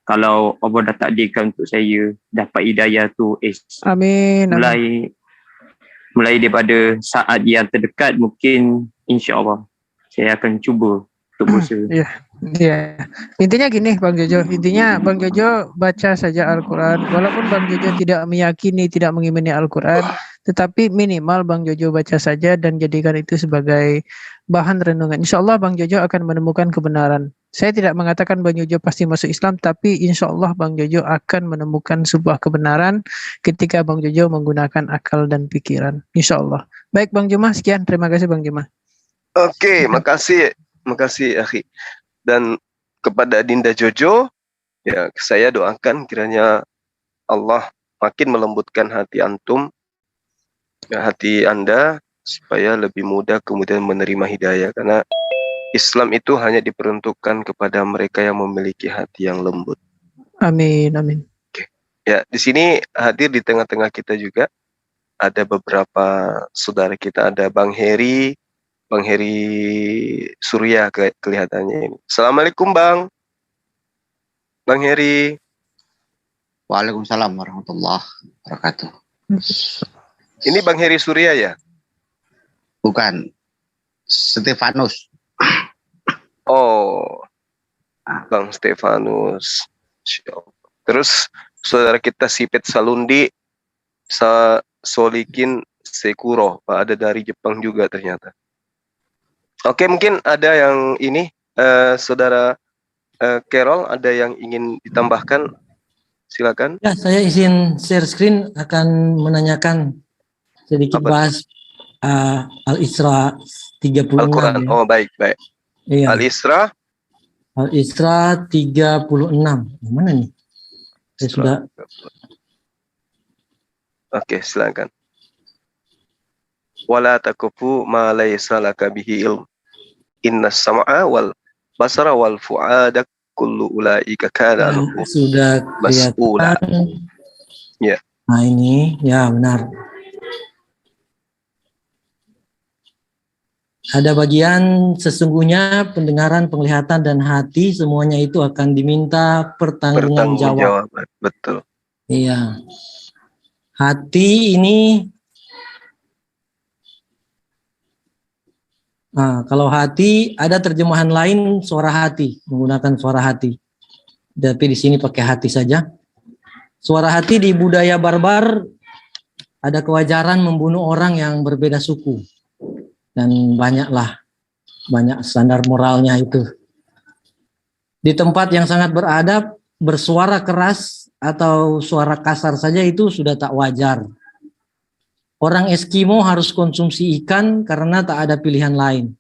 kalau Allah dah takdirkan untuk saya dapat hidayah tu, Amin. mulai daripada saat yang terdekat, mungkin insya-Allah saya akan cuba untuk berusaha. Ya, intinya gini Bang Jojo, intinya Bang Jojo baca saja Al-Quran, walaupun Bang Jojo tidak meyakini, tidak mengimani Al-Quran, tetapi minimal Bang Jojo baca saja dan jadikan itu sebagai bahan renungan. Insya Allah Bang Jojo akan menemukan kebenaran. Saya tidak mengatakan Bang Jojo pasti masuk Islam, tapi insya Allah Bang Jojo akan menemukan sebuah kebenaran ketika Bang Jojo menggunakan akal dan pikiran. Insya Allah. Baik Bang Juma, sekian. Terima kasih Bang Juma. Oke, makasih akhi. Dan kepada Dinda Jojo, ya saya doakan kiranya Allah makin melembutkan hati antum, ya, hati Anda, supaya lebih mudah kemudian menerima hidayah, karena Islam itu hanya diperuntukkan kepada mereka yang memiliki hati yang lembut. Amin, amin. Ya, di sini hadir di tengah-tengah kita juga ada beberapa saudara kita, ada Bang Heri Surya kelihatannya ini. Assalamualaikum Bang Heri. Waalaikumsalam warahmatullahi wabarakatuh. Ini Bang Heri Surya ya? Bukan, Stefanus. Oh, Bang Stefanus. Terus saudara kita Sipit Salundi, Solikin Sekuro, ada dari Jepang juga ternyata. Oke, mungkin ada yang ini, saudara Carol, ada yang ingin ditambahkan? Silakan. Ya, saya izin share screen, akan menanyakan sedikit bahas Al-Isra 36. Al-Quran. Ya. Oh, baik. Iya. Al-Isra 36. Mana nih? Saya sudah. Oke, silakan. Wala takufu ma laysa laka bihi ilm. Innas sam'a wal basara wal fu'ada kullu ulaika kana anhu Sudah mas'ula. kelihatan. Ya. Nah ini, ya benar. Ada bagian sesungguhnya pendengaran, penglihatan, dan hati semuanya itu akan diminta pertanggungjawaban. Betul. Iya. Hati ini, kalau hati ada terjemahan lain suara hati, menggunakan suara hati. Tapi di sini pakai hati saja. Suara hati di budaya barbar ada kewajaran membunuh orang yang berbeda suku. Dan banyak standar moralnya itu. Di tempat yang sangat beradab, bersuara keras atau suara kasar saja itu sudah tak wajar. Orang Eskimo harus konsumsi ikan karena tak ada pilihan lain.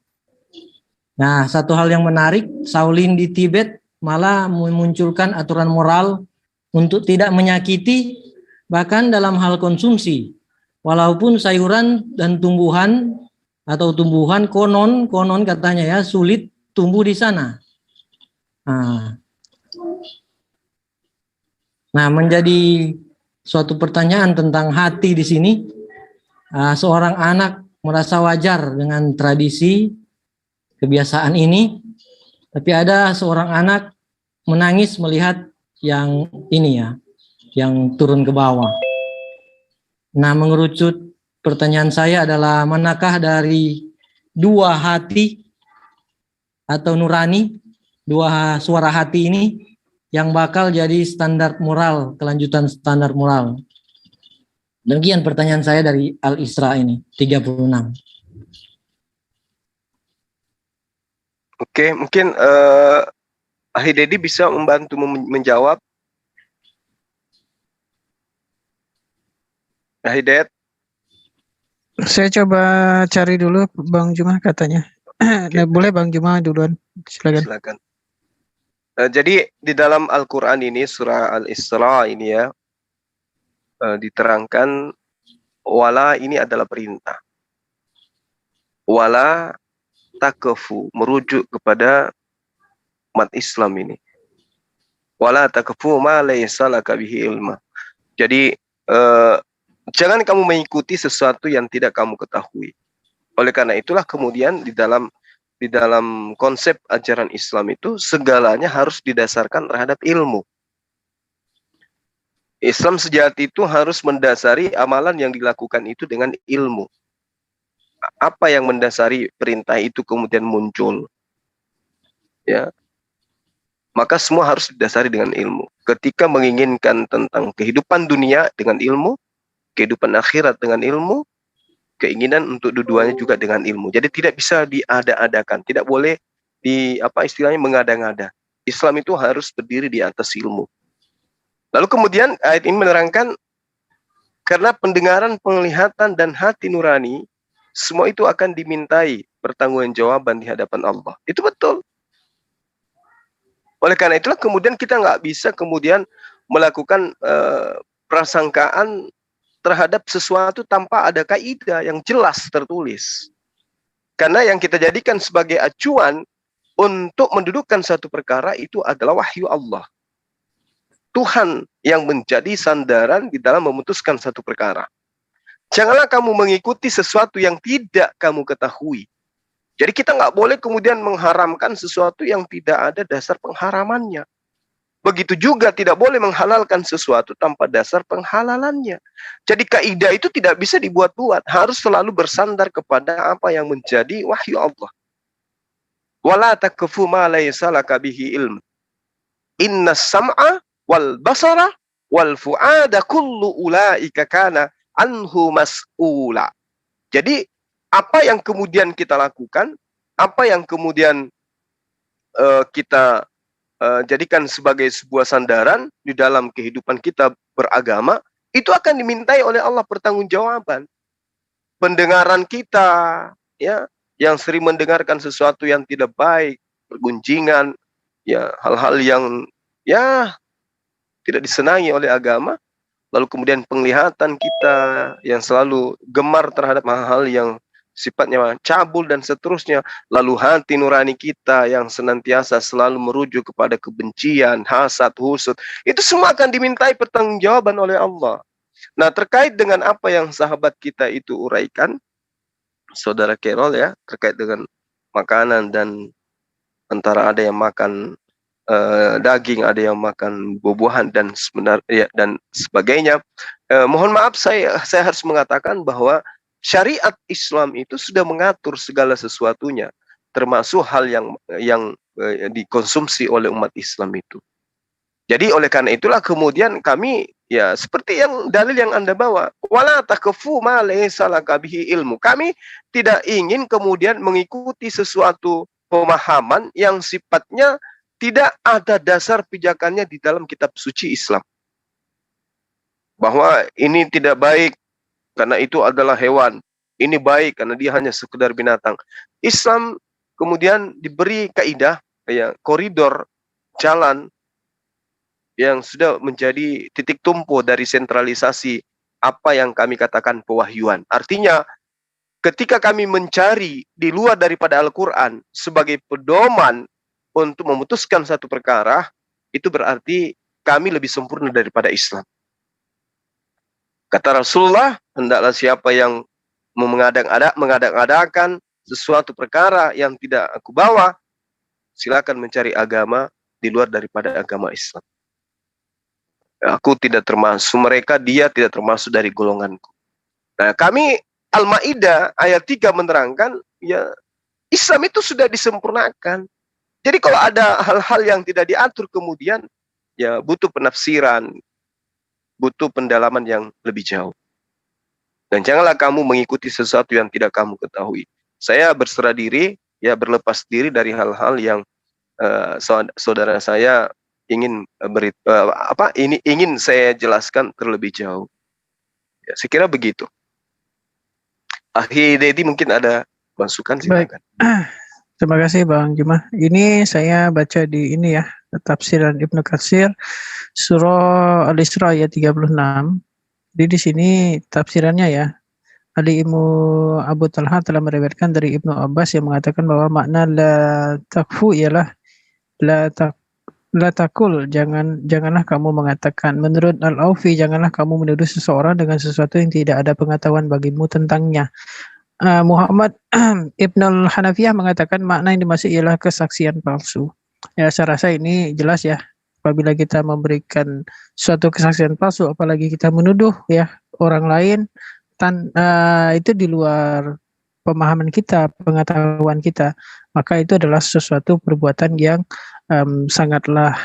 Nah, satu hal yang menarik, Shaolin di Tibet malah memunculkan aturan moral untuk tidak menyakiti, bahkan dalam hal konsumsi. Walaupun sayuran dan tumbuhan atau tumbuhan konon katanya ya sulit tumbuh di sana. Nah, menjadi suatu pertanyaan tentang hati di sini. Seorang anak merasa wajar dengan tradisi kebiasaan ini, tapi ada seorang anak menangis melihat yang ini ya, yang turun ke bawah. Nah, mengerucut pertanyaan saya adalah manakah dari dua hati atau nurani, dua suara hati ini yang bakal jadi standar moral, kelanjutan standar moral? Demikian pertanyaan saya dari Al-Isra ini, 36. Oke, mungkin Ahli Dedi bisa membantu menjawab. Ahli Ded. Saya coba cari dulu Bang Juma katanya. Nah, boleh Bang Juma duluan. Silakan. Jadi di dalam Al-Quran ini, surah Al-Isra ini ya, diterangkan wala ini adalah perintah. Wala takfu, merujuk kepada umat Islam ini. Wala takfu ma laysa laka bihi ilma. Jadi jangan kamu mengikuti sesuatu yang tidak kamu ketahui. Oleh karena itulah kemudian di dalam konsep ajaran Islam itu segalanya harus didasarkan terhadap ilmu. Islam sejati itu harus mendasari amalan yang dilakukan itu dengan ilmu. Apa yang mendasari perintah itu kemudian muncul? Ya. Maka semua harus didasari dengan ilmu. Ketika menginginkan tentang kehidupan dunia dengan ilmu, kehidupan akhirat dengan ilmu, keinginan untuk dua-duanya juga dengan ilmu. Jadi tidak bisa diada-adakan, tidak boleh istilahnya mengada-ngada. Islam itu harus berdiri di atas ilmu. Lalu kemudian ayat ini menerangkan karena pendengaran, penglihatan dan hati nurani semua itu akan dimintai pertanggungjawaban di hadapan Allah. Itu betul. Oleh karena itulah kemudian kita nggak bisa kemudian melakukan prasangkaan terhadap sesuatu tanpa ada kaidah yang jelas tertulis. Karena yang kita jadikan sebagai acuan untuk mendudukkan satu perkara itu adalah wahyu Allah. Tuhan yang menjadi sandaran di dalam memutuskan satu perkara. Janganlah kamu mengikuti sesuatu yang tidak kamu ketahui. Jadi kita nggak boleh kemudian mengharamkan sesuatu yang tidak ada dasar pengharamannya. Begitu juga tidak boleh menghalalkan sesuatu tanpa dasar penghalalannya. Jadi kaidah itu tidak bisa dibuat-buat, harus selalu bersandar kepada apa yang menjadi wahyu Allah. Wala takfu ma laysa laka bihi ilm. Innas sam'a wal basara wal fu'ada kullu ulaika kana anhu mas'ula. Jadi apa yang kemudian kita lakukan, apa yang kemudian kita jadikan sebagai sebuah sandaran di dalam kehidupan kita beragama, itu akan dimintai oleh Allah pertanggungjawaban. Pendengaran kita, ya, yang sering mendengarkan sesuatu yang tidak baik, pergunjingan, ya, hal-hal yang ya tidak disenangi oleh agama, lalu kemudian penglihatan kita yang selalu gemar terhadap hal-hal yang sifatnya cabul dan seterusnya, lalu hati nurani kita yang senantiasa selalu merujuk kepada kebencian, hasad, husud, itu semua akan dimintai pertanggungjawaban oleh Allah. Nah, terkait dengan apa yang sahabat kita itu uraikan, Saudara Kerol ya, terkait dengan makanan dan antara ada yang makan daging, ada yang makan buah-buahan dan dan sebagainya. Mohon maaf saya harus mengatakan bahwa syariat Islam itu sudah mengatur segala sesuatunya, termasuk hal yang dikonsumsi oleh umat Islam itu. Jadi oleh karena itulah kemudian kami ya seperti yang dalil yang Anda bawa, wala takfu ma laysa laka bihi ilmu. Kami tidak ingin kemudian mengikuti sesuatu pemahaman yang sifatnya tidak ada dasar pijakannya di dalam kitab suci Islam. Bahwa ini tidak baik karena itu adalah hewan. Ini baik karena dia hanya sekedar binatang. Islam kemudian diberi kaidah, ya, koridor jalan yang sudah menjadi titik tumpu dari sentralisasi apa yang kami katakan pewahyuan. Artinya, ketika kami mencari di luar daripada Al-Quran sebagai pedoman untuk memutuskan satu perkara, itu berarti kami lebih sempurna daripada Islam. Kata Rasulullah, hendaklah siapa yang mengadang-adakan sesuatu perkara yang tidak aku bawa, silakan mencari agama di luar daripada agama Islam. Aku tidak termasuk mereka, dia tidak termasuk dari golonganku. Nah, kami Al-Maidah ayat 3 menerangkan, ya Islam itu sudah disempurnakan. Jadi kalau ada hal-hal yang tidak diatur kemudian, ya butuh penafsiran, butuh pendalaman yang lebih jauh. Dan janganlah kamu mengikuti sesuatu yang tidak kamu ketahui. Saya berserah diri, ya berlepas diri dari hal-hal yang saudara saya ingin ingin saya jelaskan terlebih jauh. Ya, saya kira begitu. Akhi Dedi mungkin ada masukan, silakan. Terima kasih Bang Jumah. Ini saya baca di ini ya, tafsiran Ibnu Katsir surah Al-Isra ayat 36. Jadi di sini tafsirannya ya. Ali Ibnu Abu Talha telah meriwayatkan dari Ibnu Abbas yang mengatakan bahwa makna la takfu ialah la takul, janganlah kamu mengatakan. Menurut Al-Aufi, janganlah kamu menuduh seseorang dengan sesuatu yang tidak ada pengetahuan bagimu tentangnya. Muhammad Ibnul Hanafiyah mengatakan makna yang dimaksud ialah kesaksian palsu. Ya, saya rasa ini jelas ya. Apabila kita memberikan suatu kesaksian palsu, apalagi kita menuduh ya orang lain, itu di luar pemahaman kita, pengetahuan kita, maka itu adalah sesuatu perbuatan yang sangatlah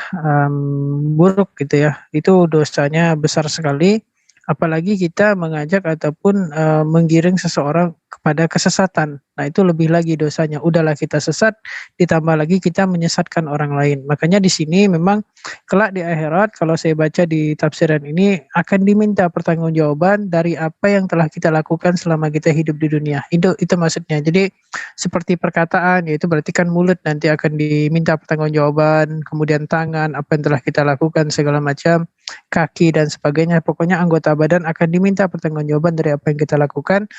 buruk gitu ya. Itu dosanya besar sekali, apalagi kita mengajak ataupun menggiring seseorang kepada kesesatan. Nah, itu lebih lagi dosanya. Udahlah kita sesat, ditambah lagi kita menyesatkan orang lain. Makanya di sini memang kelak di akhirat, kalau saya baca di tafsiran ini, akan diminta pertanggungjawaban dari apa yang telah kita lakukan selama kita hidup di dunia. Itu maksudnya. Jadi seperti perkataan, yaitu berarti kan mulut nanti akan diminta pertanggungjawaban, kemudian tangan, apa yang telah kita lakukan segala macam, kaki dan sebagainya. Pokoknya anggota badan akan diminta pertanggungjawaban dari apa yang kita lakukan.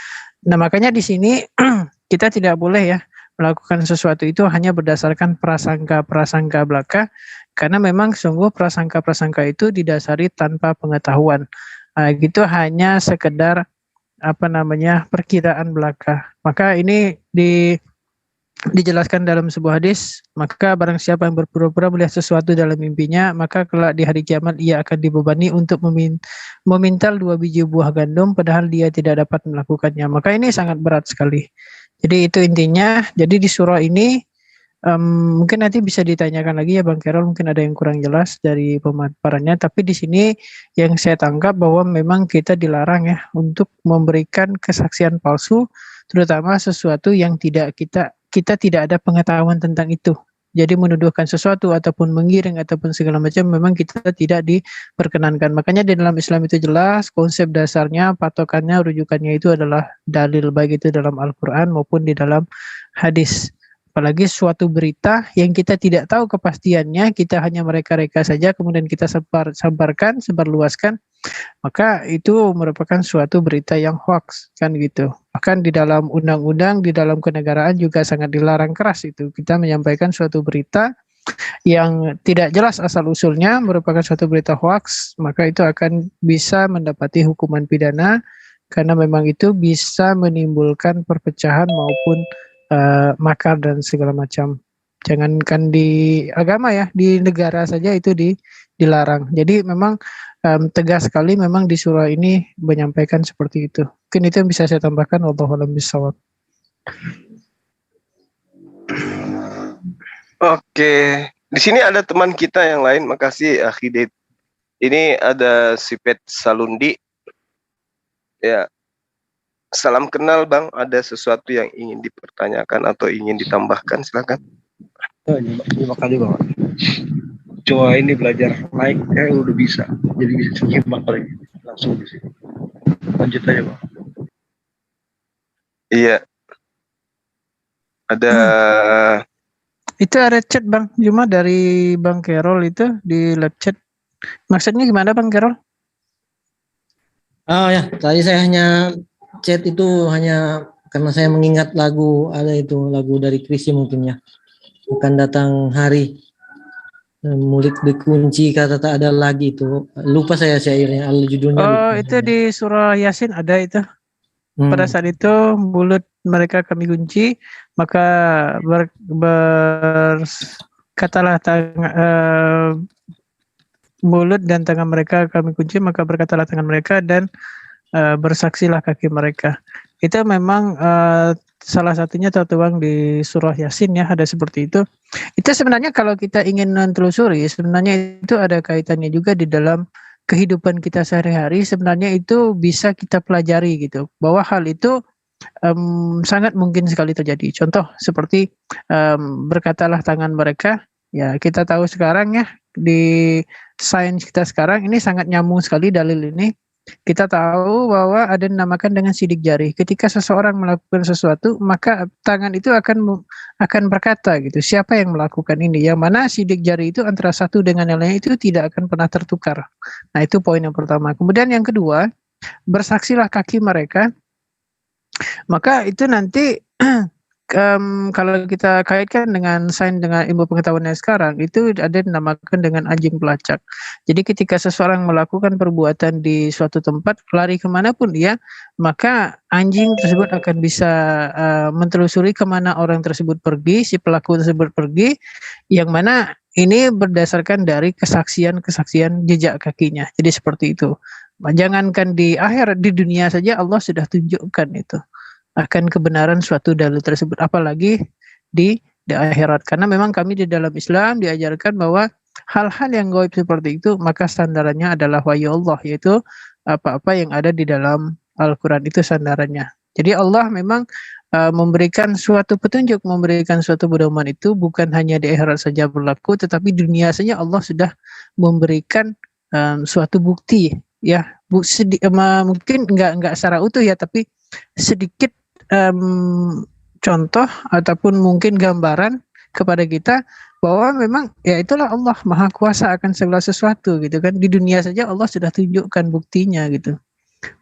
Nah, makanya di sini kita tidak boleh ya melakukan sesuatu itu hanya berdasarkan prasangka belaka, karena memang sungguh prasangka itu didasari tanpa pengetahuan. Gitu hanya sekedar perkiraan belaka. Maka ini dijelaskan dalam sebuah hadis, maka barang siapa yang berpura-pura melihat sesuatu dalam mimpinya, maka kelak di hari kiamat ia akan dibebani untuk memintal 2 biji buah gandum padahal dia tidak dapat melakukannya. Maka ini sangat berat sekali. Jadi itu intinya. Jadi di surah ini mungkin nanti bisa ditanyakan lagi ya Bang Kerol, mungkin ada yang kurang jelas dari pemaparannya, tapi di sini yang saya tangkap bahwa memang kita dilarang ya untuk memberikan kesaksian palsu, terutama sesuatu yang kita tidak ada pengetahuan tentang itu. Jadi menuduhkan sesuatu ataupun menggiring ataupun segala macam memang kita tidak diperkenankan. Makanya di dalam Islam itu jelas konsep dasarnya, patokannya, rujukannya itu adalah dalil, baik itu dalam Al-Quran maupun di dalam hadis. Apalagi suatu berita yang kita tidak tahu kepastiannya, kita hanya mereka-reka saja, kemudian kita sebarluaskan, maka itu merupakan suatu berita yang hoax, kan gitu. Bahkan di dalam undang-undang, di dalam kenegaraan juga sangat dilarang keras itu. Kita menyampaikan suatu berita yang tidak jelas asal-usulnya, merupakan suatu berita hoax, maka itu akan bisa mendapati hukuman pidana, karena memang itu bisa menimbulkan perpecahan maupun makar dan segala macam. Jangankan di agama ya, di negara saja itu dilarang. Jadi memang tegas sekali memang di surah ini menyampaikan seperti itu. Mungkin itu yang bisa saya tambahkan. Wallahu a'lam bishawab. Oke, di sini ada teman kita yang lain. Makasih Akhi Ded. Ini ada Sipet Salundi. Ya. Salam kenal Bang, ada sesuatu yang ingin dipertanyakan atau ingin ditambahkan, silakan. Terima kasih Bang. Coba ini belajar like, udah bisa, jadi bisa nyimak lagi langsung di sini. Lanjut aja Bang. Iya. Ada Itu ada chat Bang Juma dari Bang Kerol itu di live chat. Maksudnya gimana Bang Kerol? Oh ya, tadi saya hanya chat itu hanya karena saya mengingat lagu, ada itu lagu dari Chrisye mungkin ya. Akan datang hari, mulut dikunci kata tak ada lagi itu. Lupa saya syairnya, judulnya Oh, lupa. itu di surah Yasin ada itu. Pada saat itu mulut mereka kami kunci, maka berkatalah mulut dan tangan mereka kami kunci, maka berkatalah tangan mereka dan bersaksilah kaki mereka. Itu memang salah satunya tertuang di surah Yasin ya, ada seperti itu. Itu sebenarnya kalau kita ingin menelusuri, sebenarnya itu ada kaitannya juga di dalam kehidupan kita sehari-hari. Sebenarnya itu bisa kita pelajari gitu, bahwa hal itu sangat mungkin sekali terjadi. Contoh seperti berkatalah tangan mereka, ya kita tahu sekarang ya di sains kita sekarang ini sangat nyambung sekali dalil ini. Kita tahu bahwa ada yang dinamakan dengan sidik jari. Ketika seseorang melakukan sesuatu, maka tangan itu akan berkata gitu, siapa yang melakukan ini? Yang mana sidik jari itu antara satu dengan yang lain itu tidak akan pernah tertukar. Nah, itu poin yang pertama. Kemudian yang kedua, bersaksilah kaki mereka. Maka itu nanti kalau kita kaitkan dengan sains dengan ilmu pengetahuannya sekarang, itu ada dinamakan dengan anjing pelacak. Jadi ketika seseorang melakukan perbuatan di suatu tempat, lari kemanapun dia, maka anjing tersebut akan bisa mentelusuri kemana orang tersebut pergi, si pelaku tersebut pergi, yang mana ini berdasarkan dari kesaksian jejak kakinya. Jadi seperti itu. Jangankan di akhirat, di dunia saja Allah sudah tunjukkan itu akan kebenaran suatu dalil tersebut, apalagi di akhirat. Karena memang kami di dalam Islam diajarkan bahwa hal-hal yang gaib seperti itu maka sandarannya adalah wahyu Allah, yaitu apa-apa yang ada di dalam Al-Quran itu sandarannya. Jadi Allah memang memberikan suatu petunjuk, memberikan suatu pedoman itu bukan hanya di akhirat saja berlaku, tetapi dunia saja Allah sudah memberikan suatu bukti ya, mungkin enggak secara utuh ya, tapi sedikit contoh ataupun mungkin gambaran kepada kita bahwa memang ya itulah Allah Maha Kuasa akan segala sesuatu gitu kan. Di dunia saja Allah sudah tunjukkan buktinya gitu.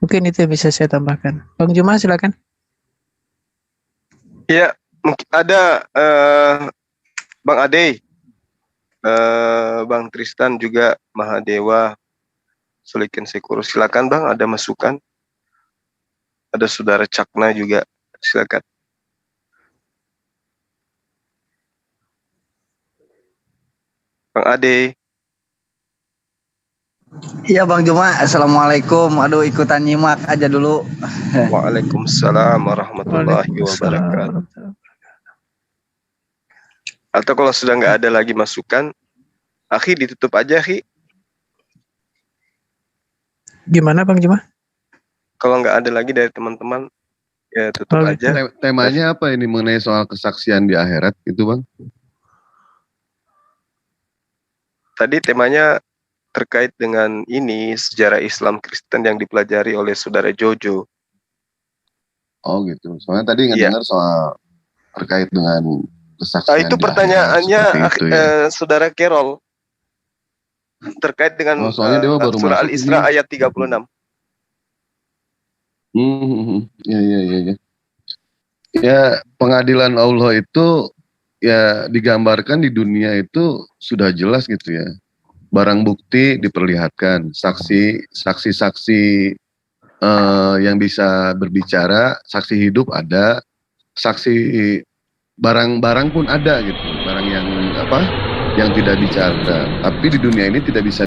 Mungkin itu yang bisa saya tambahkan. Bang Juma silakan. Ya, mungkin ada Bang Ade, Bang Tristan juga Mahadewa, Solikin Sekuru. Silakan Bang, ada masukan. Ada saudara Cakna juga, silakan. Bang Ade. Iya Bang Juma, Assalamualaikum. Aduh ikutan nyimak aja dulu. Waalaikumsalam warahmatullahi wabarakatuh. Atau kalau sudah nggak ada lagi masukan, Akhi ditutup aja Akhi. Gimana Bang Juma? Kalau nggak ada lagi dari teman-teman, ya tutup aja. Temanya apa ini mengenai soal kesaksian di akhirat itu Bang? Tadi temanya terkait dengan ini sejarah Islam Kristen yang dipelajari oleh saudara Jojo. Oh gitu. Soalnya tadi dengar soal terkait dengan kesaksian. Itu pertanyaannya itu, ya. Saudara Kerol terkait dengan surah Al-Isra ayat 36. Ya. Ya, pengadilan Allah itu ya digambarkan di dunia itu sudah jelas gitu ya. Barang bukti diperlihatkan, saksi-saksi yang bisa berbicara, saksi hidup ada, saksi barang-barang pun ada gitu, barang yang tidak bicara. Tapi di dunia ini tidak bisa